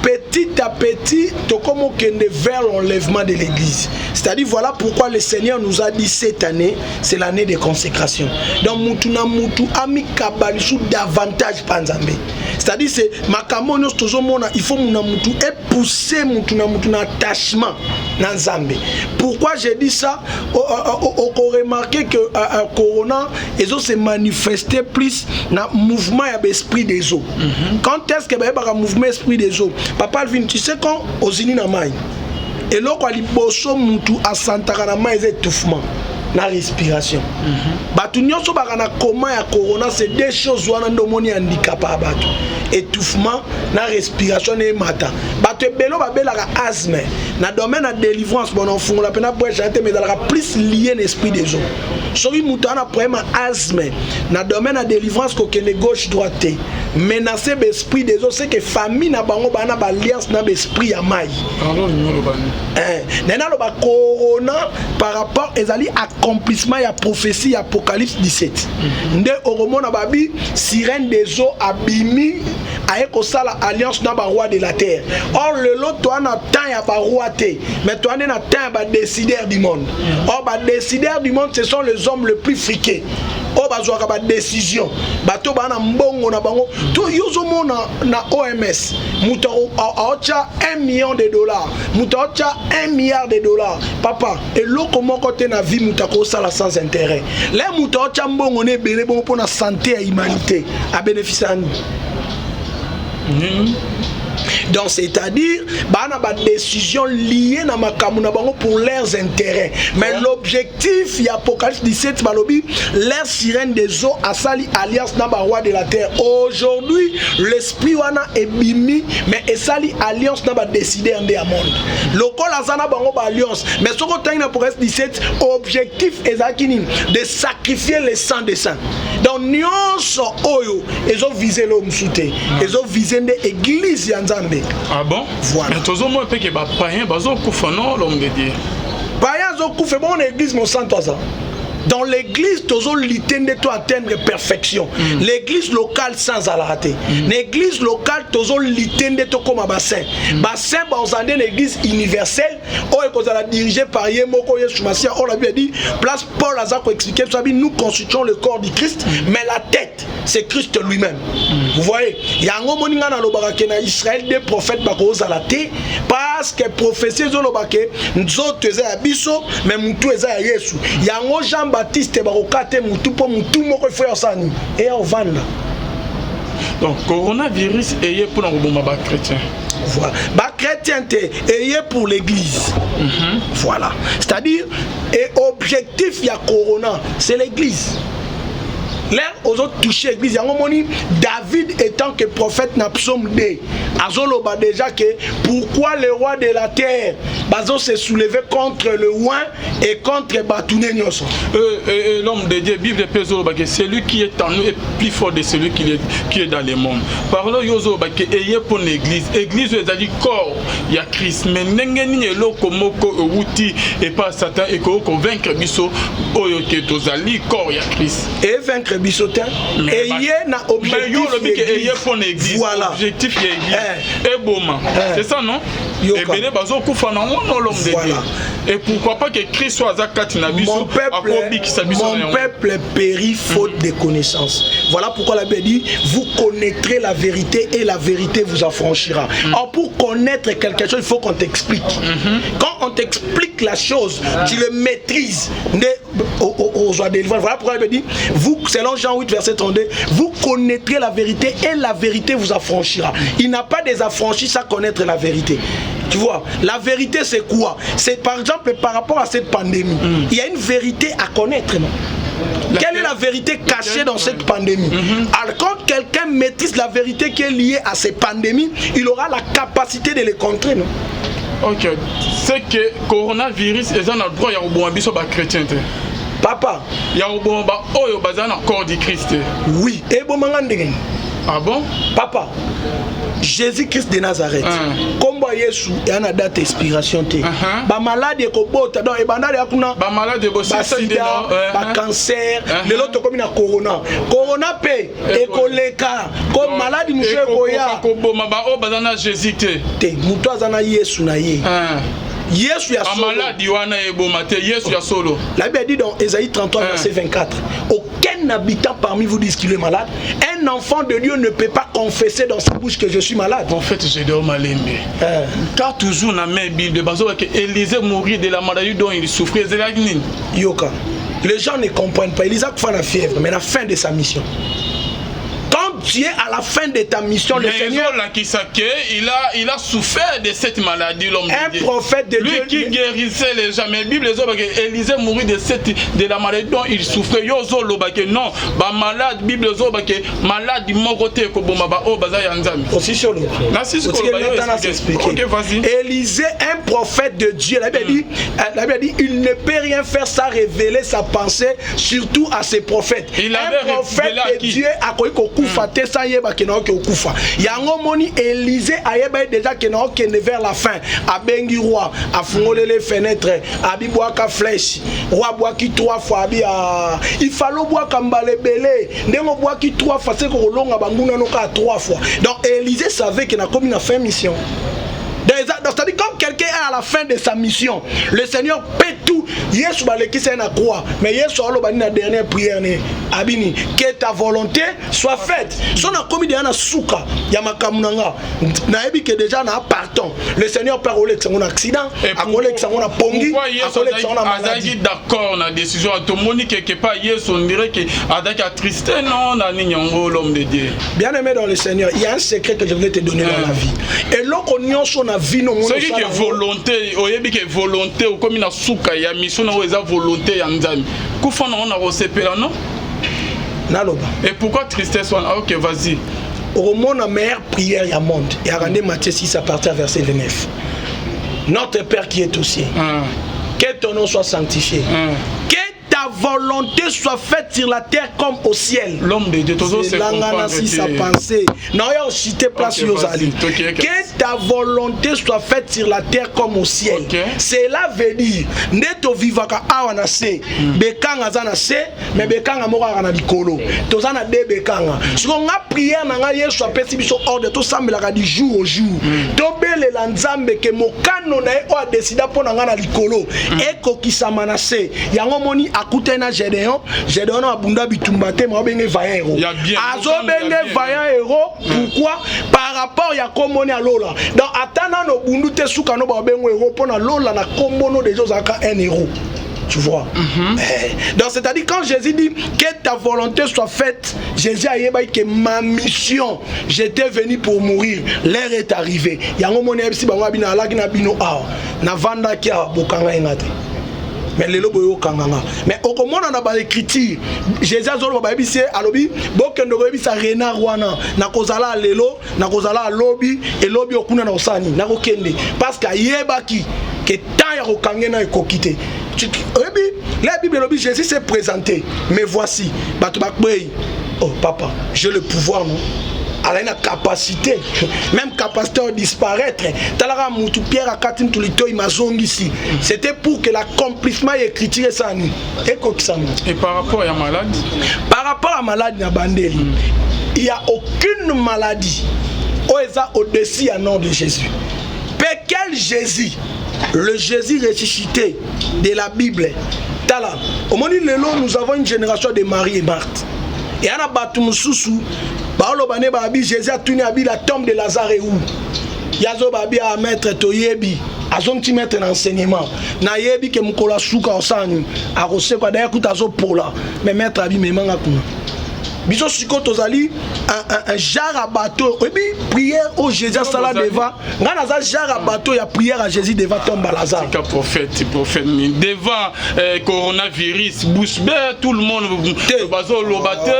petit à petit tokomo kende vers l'enlèvement de l'église. C'est-à-dire voilà pourquoi le Seigneur nous a dit cette année c'est l'année de consécration. Donc mutuna mutu ami kabalishu davantage panzambe. C'est-à-dire c'est makamonos tozomona il faut muna mutu épouser mutuna mutu na attachement na Nzambe. Pourquoi j'ai dit ça? On remarqué que corona ils ont se manifesté plus dans mouvement ya l'esprit des eaux. Quand est-ce que un mouvement esprit des eaux? Papa Alvin, tu sais quand aux Unis na mai et là quand il bosso mutu à Santara na mai étouffement la respiration. Batu nyonso bakana comment ya corona c'est deux choses wana ndomoni handicap à batu. Étouffement na respiration et mata. Batu belo babela asthme. Na domaine de délivrance bon on fond la pena pour chanter mais dans la plus lié l'esprit des eaux. Soki mutu ana problème asthme na domaine de délivrance ko kene gauche droite. Menacer l'esprit des eaux c'est que famille na bango bana ba alliance na l'esprit ya mai. Alors numéro bani. Nena lo ba corona par rapport ezali accomplissement ya prophétie Apocalypse 17. Nde oromona babi sirène des eaux abimi aeko sala alliance na ba roi de la terre. Or le lot toi na temps ya ba roi té, mais toi na temps ba décideur du monde. Or ba décideur du monde ce sont les hommes les plus friqués. Or ba zwa ba décision. Bato ba na mbongo na bango. To yozomo na OMS. Muto aocha $1 million. Muto aocha $1 milliard. Papa, et loko moko te na vie mutako sala sans intérêt. Les muto aocha mbongo ne belé bon pour la santé et humanité à bénéfice à nous. Donc c'est-à-dire bah na ba décision liée na makamuna bango pour leurs intérêts. Mais l'objectif y Apocalypse 17 balobi l'air sirène des eaux a sali alliance na ba roi de la terre. Aujourd'hui l'esprit wana est bimi mais et sali alliance na ba décider en des monde. Lokol azana bango ba alliance mais ce qu'on tient na Apocalypse 17 objectif ezakini de sacrifier le sang des saints. Donc nyonso oyo ezo viser l'homme souté. Ezo viser des églises ya Nzambe. Ah bon? Voilà. Mais tous au moins que bah païen bazo koufano l'homme de Dieu. Païen zo koufé bon église mon sang toi ça. Dans l'église, toujours l'itende to atteindre perfection. L'église locale sans à la rater. L'église locale, toujours l'itende to comme un bassin. Bassin, on a une église universelle. On est dirigé par Yemoko Yeshumasia. On l'a dit, place Paul Azako expliqué, nous constituons le corps du Christ, mais la tête, c'est Christ lui-même. Vous voyez, il y a un moment où Israël des prophètes bakos à la tête, parce que prophétie zolobake, nzoto eza abiso, mais mutu eza Yesu. Il y a un Jean Baptiste barokate mutu po mutu moko frère sani et au vanda. Donc coronavirus est pour nos chrétiens. Voilà. Bah chrétien est pour l'église. Voilà. C'est-à-dire et objectif il y a corona, c'est l'église. l'air aux autres touché l'église. Il y a un moment David étant que prophète n'a psaume 2. Azoloba déjà que pourquoi le roi de la terre Bazo se soulevait contre le roi et contre Batouné Nyoso. L'homme de Dieu, Bible de Pézoloba, que celui qui est en nous est plus fort de celui qui est dans le monde. Parlons Yozoloba que ayez pour l'église. Église est dit corps, il y a Christ. Mais n'engeni loko moko outi et pas Satan et qu'on convaincre biso oyo que tozali corps il y a Christ. Et vaincre bisotin. Ayez na objectif. Voilà. Objectif il y a église. Et bon, c'est ça non? Et bien bazo kufa na l'homme de Dieu. Et pourquoi pas que Christ soit zakati na biso? Mon peuple périt faute de connaissance. Voilà pourquoi la Bible dit vous connaîtrez la vérité et la vérité vous affranchira. Or pour connaître quelque chose, il faut qu'on t'explique. Quand on t'explique la chose, tu le maîtrises. Voilà pourquoi la Bible dit vous, selon Jean 8 verset 32, vous connaîtrez la vérité et la vérité vous affranchira. Il n'a pas des affranchis sans connaître la vérité. Tu vois, la vérité c'est quoi? C'est par exemple par rapport à cette pandémie. Il y a une vérité à connaître, non? Quelle est la vérité cachée dans cette pandémie? Alors quand quelqu'un maîtrise la vérité qui est liée à ces pandémies, il aura la capacité de les contrer, non? Ok, c'est que coronavirus est un droit à un biso ba chrétien. Papa, il y a un bon ba oyo bazana corps du Christ. Oui, et bon mangandegen. Ah bon? Papa, Jésus-Christ de Nazareth. Comme Yesu, il y a une date d'expiration. Ba malade ko bota donc e bandale akuna ba malade bo sida, ba cancer, le lot comme na corona. Corona pe e koleka comme malade monsieur koya. Ko boma ba o bazana Jésus te. Muto azana Yesu na ye. Yesu ya solo. Malade wana e boma te Yesu ya solo. La Bible dit dans Ésaïe 33 verset 24. Aucun habitant parmi vous dit qu'il est malade. Un enfant de Dieu ne peut pas confesser dans sa bouche que je suis malade. En fait, je dois m'aller. Car toujours dans la Bible de Bazo que Élisée mourit de la maladie dont il souffrait. Yoka. Les gens ne comprennent pas. Élisée a fait la fièvre, mais la fin de sa mission. Quand tu es à la fin de ta mission, le Seigneur, il a souffert de cette maladie, l'homme de Dieu. Un prophète de Dieu. Lui qui guérissait les gens. Mais la Bible dit Élisée mourit de la maladie dont il souffrait. Yozo lobake non, ba malade Bible zobake malade mon côté ko bomba ba o baza yanzami. Aussi sur le. Là c'est ce qu'on va expliquer. OK, vas-y. Élisée, un prophète de Dieu, la Bible dit il ne peut rien faire sans révéler sa pensée surtout à ses prophètes. Un prophète de Dieu a koyi ko kufa te sa yeba ke na ko kufa. Yango moni Élisée ayeba déjà que na ko vers la fin. A bengi roi, a fungolé les fenêtres, a bi boaka flèche. Roi boaki 3 fois abi a il fallait boire kambale belé. Ndengo boaki 3 fois c'est ko longa banguna no ka 3 fois. Donc Élisée savait qu'il a commis une fin mission. C'est-à-dire quand quelqu'un est à la fin de sa mission, le Seigneur peut tout. Yesu baleki c'est na croix, mais Yesu alo bani na dernière prière ne abini que ta volonté soit faite. Son a commis na souka ya makamunanga. Na ebi que déjà na partant. Le Seigneur peut rouler que un accident, a rouler que on a pongi, a rouler que on a maladie. D'accord na décision à Monique quelque part Yesu on dirait que avec la tristesse non na ninyongo l'homme de Dieu. Bien-aimé dans le Seigneur, il y a un secret que je voulais te donner dans la vie. Et l'on nyonso na vie no ce qui est volonté, oyebi que volonté ou comme na souka ya mission na eza volonté ya nzambe. Kufa na on a recépela non? Naloba. Et pourquoi tristesse? OK, vas-y. Au monde la meilleure prière ya monde. Et à rendre Matthieu 6 à partir verset 29. Notre Père qui est au ciel. Que ton nom soit sanctifié. Que ta volonté soit faite sur la terre comme au ciel. L'homme de Dieu, c'est l'angana si sa pensée. Non, il y a aussi tes places aux alliés. Que ta volonté soit faite sur la terre comme au ciel. Cela veut dire, neto vivaka awana se, bekanga zana se, mais bekanga mora na likolo. Tozana de bekanga. Si on a prière nanga Yesu apesi biso ordre to sambelaka du jour au jour. Tobele la nzambe ke mokano na e o décida pona nga na likolo. Eko kisamana se. Yango moni akutena Gédéon na abunda bitumba te ma benge vaillant héros. Azo benge vaillant héros pourquoi par rapport ya komoni a lola. Donc atana no bundu te suka no ba bengo héros pona lola na kombono des choses aka un héros. Tu vois. Donc c'est-à-dire quand Jésus dit que ta volonté soit faite, Jésus a dit que ma mission, j'étais venu pour mourir, l'heure est arrivée. Yango moni ebisi bango bina alaki na bino a na vanda kia bokanga engate. mais lelo boyo kanganga mais au komona na ba écriture Jésus azolo ba bise alobi bokendo ko bisa renard wana na kozala lelo na kozala lobi et lobi okuna na osani na kokende parce que yebaki que tant ya kokangena ekokite la Bible lobi Jésus s'est présenté mais voici bato bakbei oh papa j'ai le pouvoir non. Elle a une capacité, même capacité de disparaître. C'était pour que l'accomplissement est écrit ça. Et par rapport à la maladie? Par rapport à la maladie, il n'y a aucune maladie au-dessus du nom de Jésus. Quel Jésus? Le Jésus ressuscité de la Bible. Au moment où nous avons une génération de Marie et Marthe. Et on a battu Moussoussou. Jésus a tourné à la tombe de Lazare où Yazo Babi a maître Toyebi, a son petit maître d'enseignement. Na yebi ke mukola suka osani, a rose kwa d'ailleurs kutazo pola, mais maître abi me manga kuna. Biso siko tozali un jar à bateau. Et puis prière au Jésus sala devant. Ngana za jar à bateau ya prière à Jésus devant tombe Lazare. C'est prophète devant coronavirus bouche bée tout le monde bazo lobate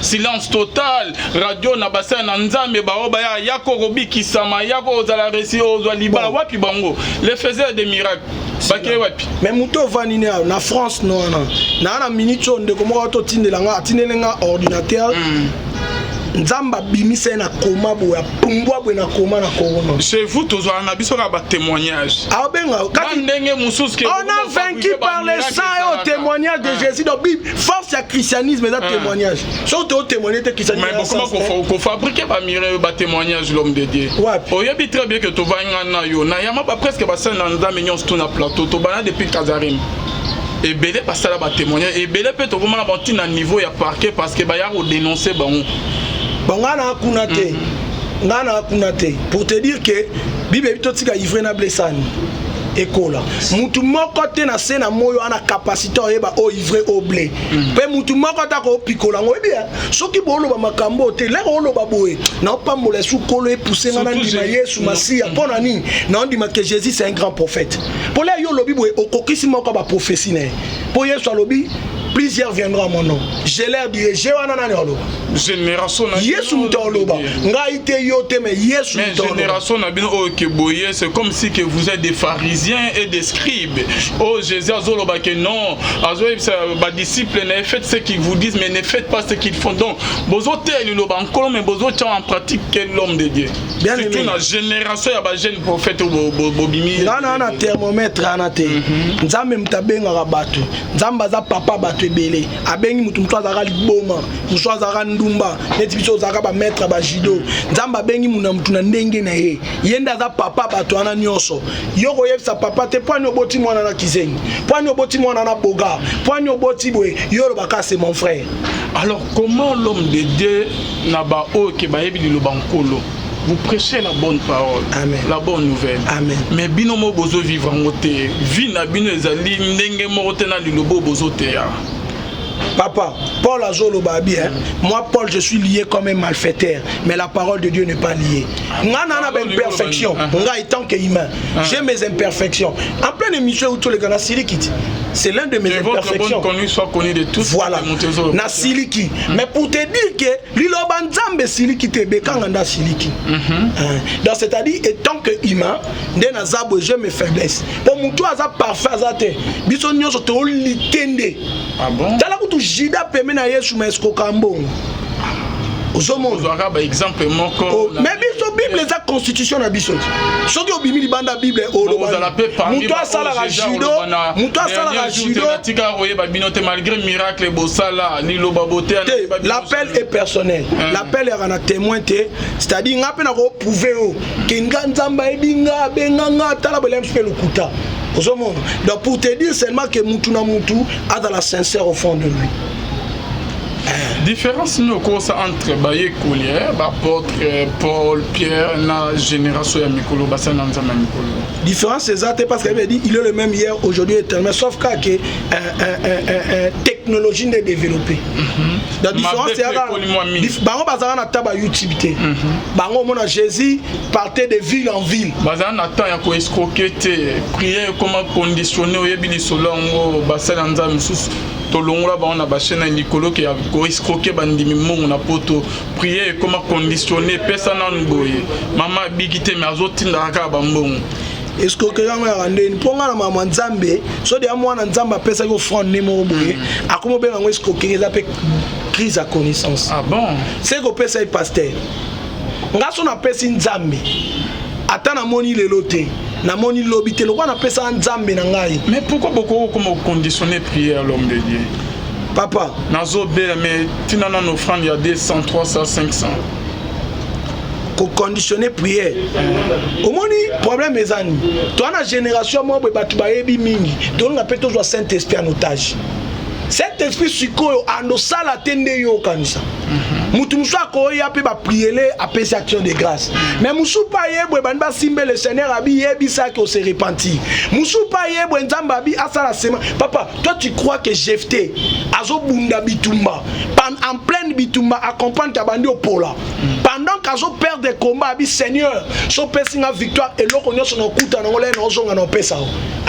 silence total radio na basa na nzambe ba oba ya korobi kisama ya ko za resi ozwa libala wapi bango les faiseurs des miracles. Mais muto vanine na France non na minute on de comment to tindelanga tindelenga ordinateur nzamba bimise na koma boya pumbwa bwe na koma na corona chez vous tous on a biso ba témoignage ah benga on a vaincu par le sang et au témoignage de Jésus donc force ya christianisme et témoignage surtout au témoigner de christianisme mais comment qu'on fabriquer ba mire ba témoignage l'homme de Dieu oh yebi très bien que to va ngana yo na yama ba presque ba ça na nzambe nyonso to na plateau to bana depuis Kazarim et belé parce que là ba témoigner et belé peut to vraiment ba tina niveau ya parquet parce que ba ya ko dénoncer ba Ngana kunate pour te dire que Bible bitotika ivre na blessani ekola mutu moko te na sena moyo ana capacité oyeba o ivre au blé pe mutu moko ta ko pikola ngo bien soki bolo ba makambo te le ko lo ba boye na pambola su kolo e pousser na ndima Yesu Masia pona nini na ndima que Jésus c'est un grand prophète pour les yo lobi boye okokisi moko ba prophétie ne pour Yesu lobi plusieurs viendront à mon nom. Je leur dirai, j'ai un génération Yesu mtoloba. Ngaite yote mais Yesu mtoloba. Génération na bino o keboye, c'est comme si que vous êtes des pharisiens et des scribes. Oh Jésus azoloba que non, azo ba disciples ne faites ce qu'ils vous disent mais ne faites pas ce qu'ils font. Donc bozo tel loba encore mais bozo tient en pratique quel l'homme de Dieu. C'est une génération ya ba jeune prophète bobimi. Na thermomètre anate. Nzambe mtabenga rabatu. Nzamba za papa batu belé abengi mutu mutwa zaka liboma muswa zaka ndumba neti biso zaka ba maître ba judo nzamba bengi muna mutu na ndenge na ye yenda za papa bato ana nyonso yoko yebisa papa te pwani oboti mwana na kizengi pwani oboti mwana na boga pwani oboti boye yoro baka c'est mon frère. Alors comment l'homme de Dieu na ba o ke ba yebi lo bankolo vous prêchez la bonne parole. Amen. La bonne nouvelle. Amen. Mais binomo bozo vivre en côté. Vie na bino ezali ndenge morote na lilobo bozo te ya. Papa, Paul a zolo babi, moi Paul je suis lié comme un malfaiteur, mais la parole de Dieu n'est pas liée. Ngana na imperfection, nga étant qu'humain, j'ai mes imperfections. En pleine émission où tous les gars na silikiti, c'est l'un de mes imperfections. Votre bonne connu soit connu de tous. Voilà. Na siliki. Mais pour te dire que liloba nzambe siliki te bekanga nda siliki. Donc c'est-à-dire étant que humain, ndena zabo j'ai mes faiblesses. Pour mutu aza parfait azate, biso nyonso to litende. Ah bon? Tu jida pemena Yesu mesko kambongo. Ozomo ba exemple moko. Mais biso Bible za constitution na biso. Soki obimi libanda Bible oloba. Muto asala la judo, muto asala la judo. Tika roye ba binote malgré miracle bosala ni loba boté. L'appel est personnel. L'appel est un témoin té, c'est-à-dire nga pe na ko prouver o ke nga nzamba ebinga benga tala belem pe lokuta. Donc pour te dire seulement que Moutouna Moutou a dans la sincère au fond de lui. différence nous cause entre baye collier apôtre Paul Pierre na génération ya mikolo basa na nzamba mikolo différence c'est ça parce qu'il dit il est le même hier aujourd'hui éternel sauf que technologie n'est développée la différence c'est bango bazana na taba YouTube té bango mona Jésus partait de ville en ville bazana na temps ya ko escroquer té prier comment conditionner oyebi lisolo ngo basa na nzamba mususu tolongola ba on a ba chaîne likolo ki ko escroquer bandimi mongo na poto prier comment conditionner pesa na ngoye mama bigité mais azotinda ka ba mbongo escroquer yango ya ndeni ponga na mama nzambe so de amwana nzamba pesa ko front numéro boye akomo benga ngo escroquer eza pe crise à connaissance. Ah bon? C'est que pesa est pasteur. Ngaso na pesi nzambe. Ata na moni le loté. Na moni lobité lo na pesa nzambe na ngai. Mais pourquoi beaucoup comment conditionner prière l'homme de Dieu? Papa, nazo be mais tinana nos offrande il y a 200, 300, 500. Ko conditionner prière. Au moni problème ezani. Toi na génération mo be batu ba yebi mingi. Donc na peut toujours Saint-Esprit en otage. Cet esprit sikoyo ando sala tende yo kanisa. Mutu musu akoya pe ba prier apé action de grâce. Mais musu pa yebwe ban ba simbe le Seigneur abi yebisa que se repentir. Musu pa yebwe nzamba bi asala sema. Papa, toi tu crois que Jephthé azo bunda bitumba en pleine bitumba accompagne ta bandi au pola. Pendant qu'azo perd des combats abi Seigneur, so pesinga victoire et loko nyoso no kuta na ngole no zonga no pesa.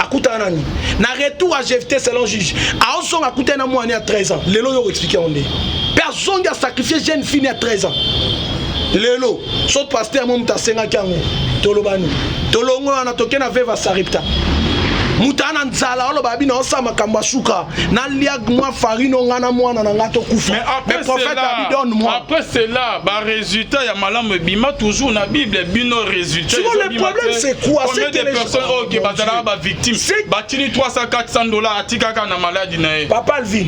Akuta nani. Na retour à Jephthé selon juge. A zonga kuta na moi à 13 ans. Lelo yo expliquer on dit. Personne qui a sacrifié jeune fille à 13 ans. Lelo, saute pasteur mon ta 5 ans. Tolobani. Tolongo na toke na veva saripta. Mutana nzala olo babi na osama kamba suka na liag moi farino ngana mwana na ngato kufa. Mais prophète David donne moi. Après cela, ba résultat ya malamu bima toujours na Bible bino résultat. Le problème c'est quoi? C'est que les personnes qui bazala ba victime batini 300 400 dollars atika na maladie na. Papa Alvin.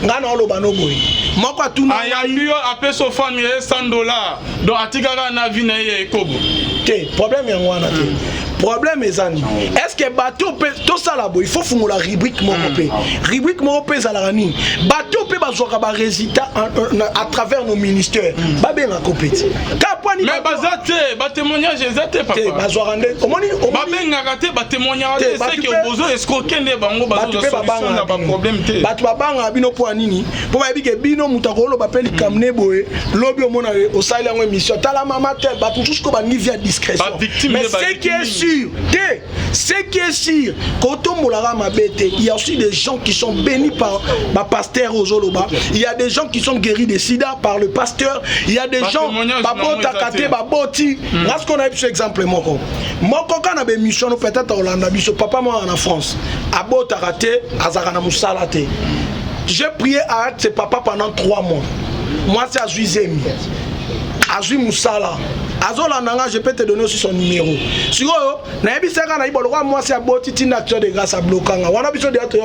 Ngana olo bano boy. Moko atuna aya lui appelle so famille 100 dollars. Donc atika na vie na ye ekobo. Té, problème ya ngwana té. Problème ezani. Est-ce que bateau peut tout ça là il faut faire la rubrique monopé. Rubrique monopé ça la ni. Bateau peut bazoka ba résultat à travers nos ministères. Ba ben na compétit. Mais bazate, ba témoignage ezate papa. Té bazorande. Omoni ba ben na raté ba témoignage c'est que bozo escroquer ne bango bazo solution na ba problème té. Ba tu ba banga bino po nini? Po ba bike bino mutakolo ba peli kamne boye. Lobi omona o sala ngo émission. Tala mama tel ba tout ko ba ni via discrétion. Mais c'est qui est sûr. Ce qui est sûr, quand on il y a aussi des gens qui sont bénis par ma pasteur aux Oloba. Il y a des gens qui sont guéris de sida par le pasteur. Il y a des gens baboti. Là ce qu'on a eu ce exemple moko. Moko quand on a mission peut-être en Hollande, papa moi en France. Abo takate azarana musalate. J'ai prié avec ce papa pendant 3 mois. Moi c'est Azuizemi. Azui Moussala. Azola Nanga, je peux te donner aussi son numéro. Si vous avez moi c'est à Botiti Nature de grâce à Blokanga. On a besoin de être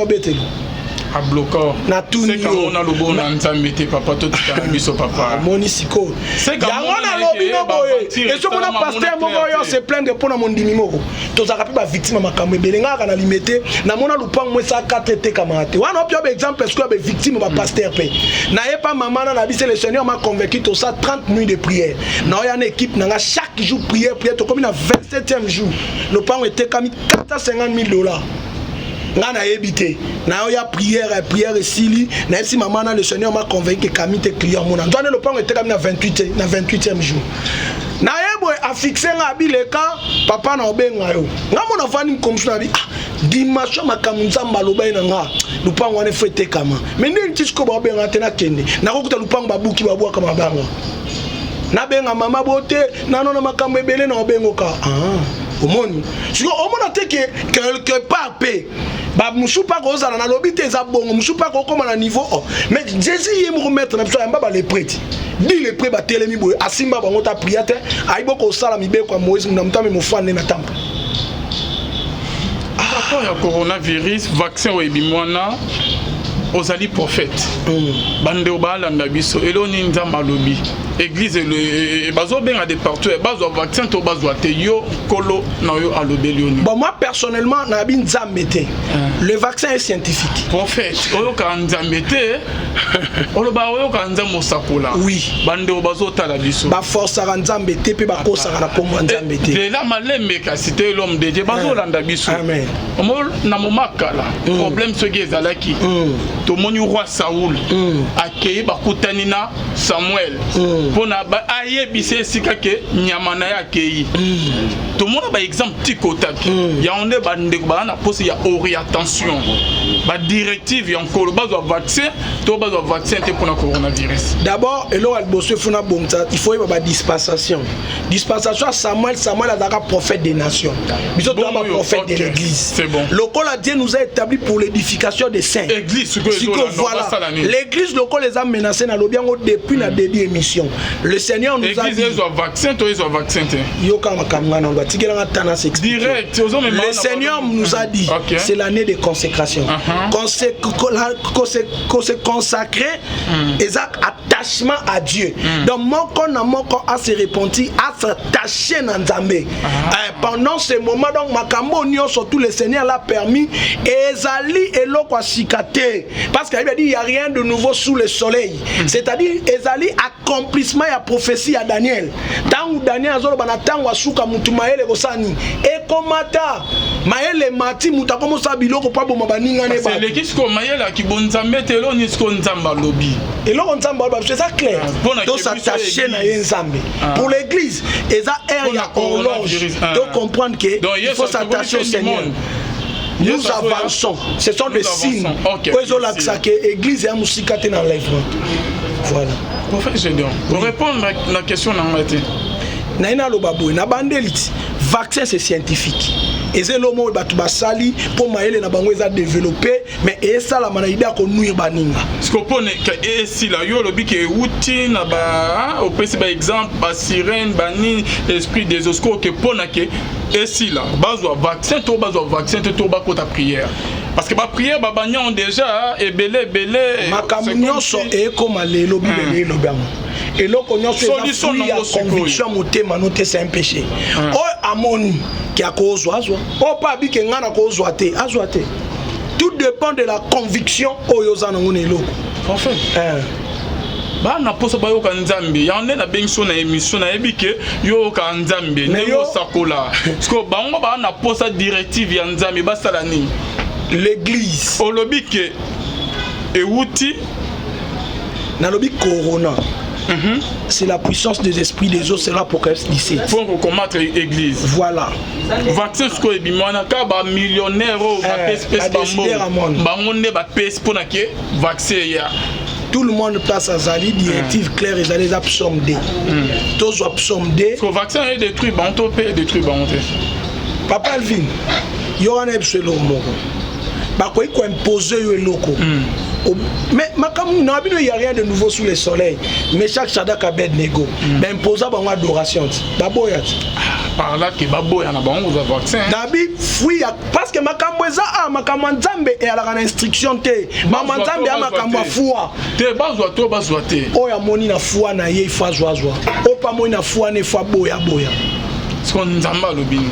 à bloquant. C'est quand on a le bon entendé papa tout biso papa. Monisiko. C'est quand on a lobby et ce qu'on a pasteur moyo se plaindre pour mon numéro. Tous arapi ba victime makambe belenga kana limité na mona lupang moi ça 4 té kamate. Wana opio exemple parce que ba victime ba pasteur pe. Na ye pas maman na bi c'est le Seigneur m'a convaincu tout ça 30 nuits de prière. Na ya une équipe na chaque jour prière to comme na 27e jour. Le pan était comme 450 000 $. Ngana ebité na oya prière et sili na si maman na le Seigneur m'a convaincu que Camille était client mon ndone le pan était comme na 28e jour na yebo a fixé nga bileka papa na obenga yo ngamo na vani comme ça bi dimanche makamuzamba lobai na nga lupango ne fete kama mais ndi ntiko ba obenga tena kende na kokuta lupango babuki babwa kama banga na benga mama bote na nona makambo ebele na obengo ka omoni si omona te que quelque part pe ba musupa ko zala na lobité za bongo musupa ko koma na niveau mais Jésus y me remettre na biso yamba ba les prêtres dit les prêtres ba telemi boy asimba bango ta priate aibo ko sala mibe kwa Moïse na mtame mo fane na temple rapport ya coronavirus vaccin o ebimwana ozali prophète bande obalanda biso eloni nzamba lobi église et bazo ben a des partout bazo vaccin to bazo te yo kolo na yo alobelioni. Bon moi personnellement na bin nzambete. Le vaccin est scientifique. Prophète oyo ka nzambete olo ba oyo ka nzambo sakola. Oui. Bande o bazo tala biso. Ba force à nzambete pe ba kosa na kombo nzambete. De la malembe ka cité l'homme de Dieu bazo landa biso. Amen. Omo na momakala problème ce qui ezalaki. To moni roi Saoul akei bakutani na Samuel pona ba ayebise sika ke nyama na ya kei. To mona ba exemple tikotaki ya onde ba ndeko ba na poste ya orientation ba directive ya nkolo bazo vaccin to bazo vaccin te pona coronavirus. D'abord elo alboso funa bomta il faut ba dispensation. Dispensation à Samuel a d'abord prophète des nations. Biso to ba prophète de l'église. C'est bon. Lokola Dieu nous a établi pour l'édification des saints. Église voilà. L'église locale les a menacés dans l'obiango depuis la début émission. Le Seigneur nous a dit vaccin to ils ont vaccin te. Yoka makamanga na batikela na tana s'explique. Direct, le Seigneur nous a dit c'est l'année de consécration. Consacrer et attachement à Dieu. Donc mon corps a se repenti, a s'attacher dans Nzambe. Pendant ce moment donc makambo surtout le Seigneur l'a permis ezali eloko asikate parce qu'il a dit il y a rien de nouveau sous le soleil. C'est-à-dire ezali accomplissement ya prophétie à Daniel. Tangu Daniel azolo bana tangu asuka mutu maele kosani e komata maele mati muta komo sabiloko pa boma baninga ne ba. C'est l'église ko maele ki bonzambe te lo ni sko nzamba lobi. Et là on nzamba c'est ça clair. Donc s'attacher na nzambe. Pour l'église eza air ya horloge. Donc comprendre que il faut s'attacher au Seigneur. Nous avançons. Ce sont des signes. L'église est musicate dans l'enlèvement. Voilà. Prophète Gédéon, pour répondre à la question dans la tête. Naina lobabo na bandeliti. Vaccin c'est scientifique. Et c'est l'homme qui va sali pour maïle na bango eza développé mais et ça la manaïda ko nuire baninga. Ce qu'on pone que si la yo lobi ke outi na ba au principe exemple ba sirène bani esprit des osco que pona ke et si là bazo vaccin to ba ko ta prière. Parce que ma prière ba bagnon déjà et belé makamunyo so e ko malelo bibele lobamo. Et là qu'on a fait conviction motema noté c'est un péché. Oh amoni qui a cause oiseau. Oh pas bi que ngana cause oité azoité. Tout dépend de la conviction au yozana ngonelo. Parfait. Ba na poso ba yo kanzambe ya on na benso na émission na ebike yo kanzambe ne yo sakola parce que bango ba na posa directive ya nzambe ba sala ni l'église olobike e wuti na lobi corona. C'est la puissance des esprits des autres, c'est là pour qu'elle se dise. Pour combattre l'église. Voilà. Vaccin ce que bimana ka ba millionnaire o ba espèce bambo. Ba monde ba pèse pour na ke vaccin ya. Tout le monde place à Zali, directive claire, ils allaient absorber. Tous absorber. Le vaccin est détruit, banto peut détruire banto. Papa Alvin, il y aura un epsilon moko. Bah quoi il faut imposer le loco. Mais il n'y a rien de nouveau sous le soleil. Mais chaque Shadak a bête négo. Mais imposer une adoration. Par là que babo yana bango za vaccin. Dabi fui parce que makamweza makamwa nzambe et à la instruction te. Mama nzambe a makamwa fua. Te bazwa to bazwa te. Oya moni na fua na ye fa zwa. Opa moni na fua ne fa boya. Son nzamba lobini.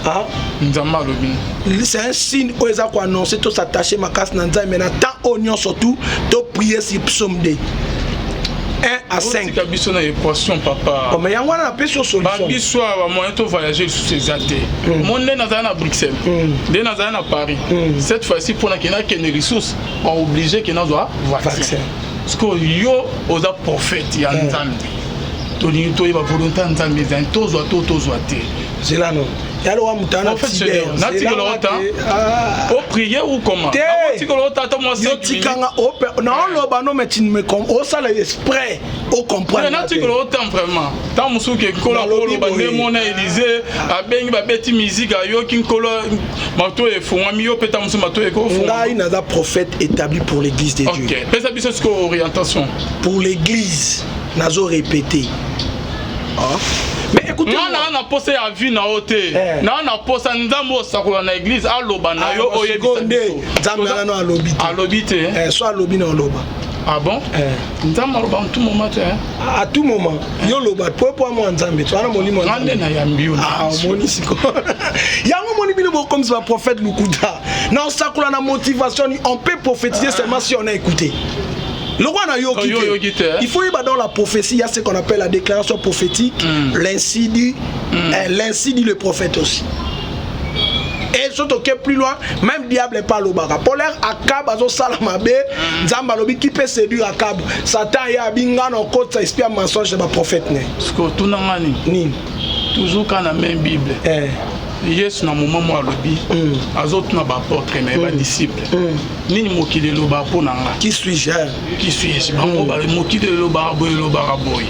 Ah, nzamba lobini. C'est un signe où ils ont annoncé tout s'attacher ma casse dans nzambe mais tant oignon surtout to prier si psaume 1 à 5. Si tu as une équation, papa. Mais il y a une solution. Si tu as moyen de voyager sur ces athées, mon nez à Bruxelles, des à Paris. Cette fois-ci, pour qu'il y ait des ressources, on est obligé qu'il y ait un vaccin. Parce que yo aux prophètes, il y a un Nzambi. Tu as volonté de Nzambi, tu as c'est là non. Alors en fait c'est prier ou comment? Non loba non mais tu me comprends. Ça l'esprit au comprendre. Vraiment. Tant musu ke kola kolo ba nemona Élysée abengi ba beti musique ayo kin kolo mato e fo ami yo peta musu mato e ko fo. Là il y a un prophète établi pour l'église de Dieu. OK. Pesa biso ce orientation. Pour l'église nazo répéter. Ah. Mais écoutez, on a posé à vie na hôté. On a posé nzambo sakola na église a loba na yo oyebisa. Nzambo na no a lobité. A lobité. Soit lobi na loba. Ah bon? Nzamba loba en tout moment tu hein? À tout moment. Yo loba pour moi nzambe. Tu as moni mon. Ande na yambi yo. Ah moni siko. Yango moni bino comme ça prophète Lukuta. Non ça kola na motivation on peut prophétiser seulement si on a écouté. Le roi n'a yo quitté. Il faut y aller dans la prophétie, il y a ce qu'on appelle la déclaration prophétique, l'ainsi dit le prophète aussi. Et surtout que plus loin, même diable n'est pas le baga. Pour l'air Akab, azo salamabe, Nzamba lobi qui peut séduire Akab. Satan ya binga no côté esprit mensonge de ma prophète né. Ce que tout n'angani. Ni. Toujours quand la même Bible. Yes na moment moi lobi. Azot na ba apôtre na ba disciple. Nini mokile lo ba po nanga. Qui suis-je? Qui suis-je? Bango ba mokile lo ba boy.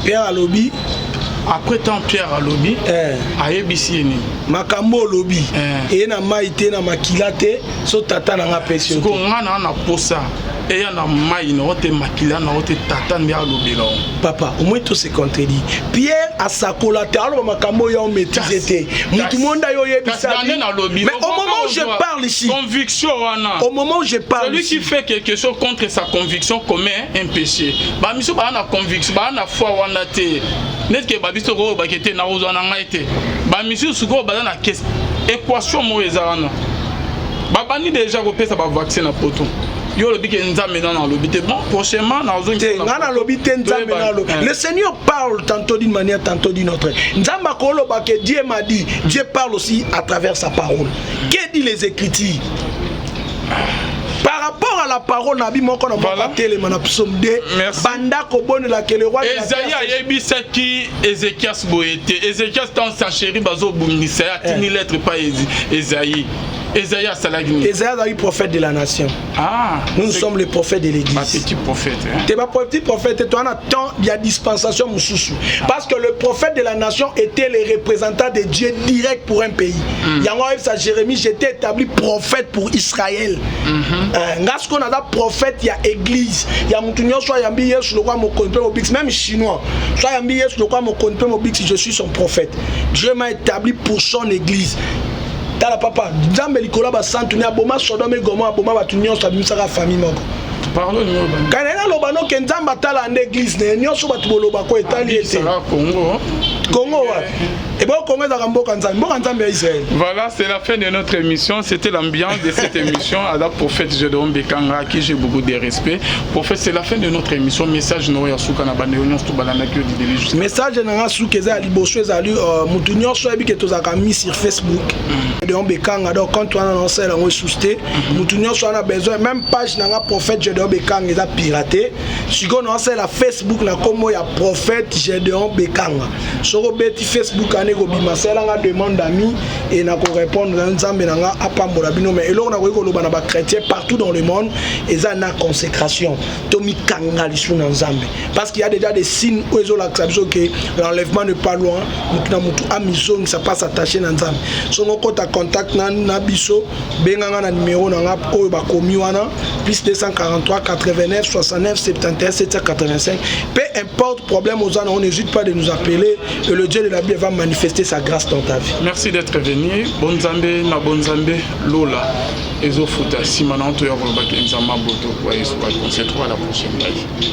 Pierre Alobi. Après tant Pierre Alobi, ayebisi ni makambo lobi et na maite na makilate so tata na ngapesio ko ngana na posa et ya na mai na ote makila na ote tata ndi alobi lo papa au moins tout se contredit. Pierre a sa collatéral makambo ya maîtrisé mutu monda yo yebisa mais au moment où je parle ici conviction wana au moment où je parle celui qui fait quelque chose contre sa conviction commet un péché ba miso ba na conviction ba na foi wana te net que babiso ko ba kete na ozo na ngaite ba miso suko ba na équation mo ezana ba bani déjà ko pesa ba vaccin na poto yo lobi ke nzambe na lobi te bon prochainement na ozo ngana lobi te nzambe na lobi. Le Seigneur parle tantôt d'une manière tantôt d'une autre. Nzamba ko loba que Dieu m'a dit, Dieu parle aussi à travers sa parole. Que dit les Écritures? Par rapport à la parole, Nabi moko na moko telema na psaume 2 banda ko bonela que le roi Esaïe ayebisaki Ézéchias boyete Ézéchias tant sa chérie bazo bungisa atini lettre pas Esaïe Esaïe salagini Esaïe prophète de la nation. Nous sommes les prophètes de l'église. Petit prophète. T'es pas petit prophète, toi on attend il y a dispensation mususu. Parce que le prophète de la nation était le représentant de Dieu direct pour un pays. Yango sa Jérémie, j'étais établi prophète pour Israël. Ngas qu'on a da prophète, il y a église. Il y a mutunyo soit yambi yesu le roi mo konpe mo bix même chinois. Soit yambi yesu le roi mo konpe mo bix je suis son prophète. Dieu m'a établi pour son église. Tala papa, Nzambe likola ba santunia boma Sodome Gomorrhe boma batunyo sa bimisaka famille moko. Parle-nous. Kanena lobano ke Nzamba tala en église ne nyoso batu boloba ko etali ete. Congo. Congo wa. Et bon Congo za mboka Nzambe Israël. Voilà, c'est la fin de notre émission. C'était l'ambiance de cette émission à la prophète Gédéon Bekanga à qui j'ai beaucoup de respect. Prophète, c'est la fin de notre émission. Message no ya suka na bande onyo sto balana ki di délije. Message na suka za liboso ezali mutu nyonso ebi ke tozaka mis sur Facebook. Gédéon Bekanga donc quand on annonce la ressuscité, mutu nyonso ana besoin même page na prophète Gédéon Bekanga eza piraté. Siko na la Facebook na komo ya prophète Gédéon Bekanga. Soko beti Facebook ane ko bimasela nga demande d'amis et na ko répondre nzambe na nga apambola bino mais eloko na ko loba na ba chrétien partout dans le monde eza na consécration tomi kanga lisu na nzambe parce qu'il y a déjà des signes où ezo la que l'enlèvement n'est pas loin mutu na mutu amizong ça passe attaché na nzambe songo kota contact na biso benga nga na numéro na nga oyo ba komi wana plus 243 89 69 71 785 peu importe problème aux gens on n'hésite pas de nous appeler et le Dieu de la Bible va manifester sa grâce dans ta vie. Merci d'être venu. Bonzambe na bonzambe Lola. Ezo futa simana onto ya kolobaki nzamba boto kwa Yesu. On se retrouve à la prochaine live.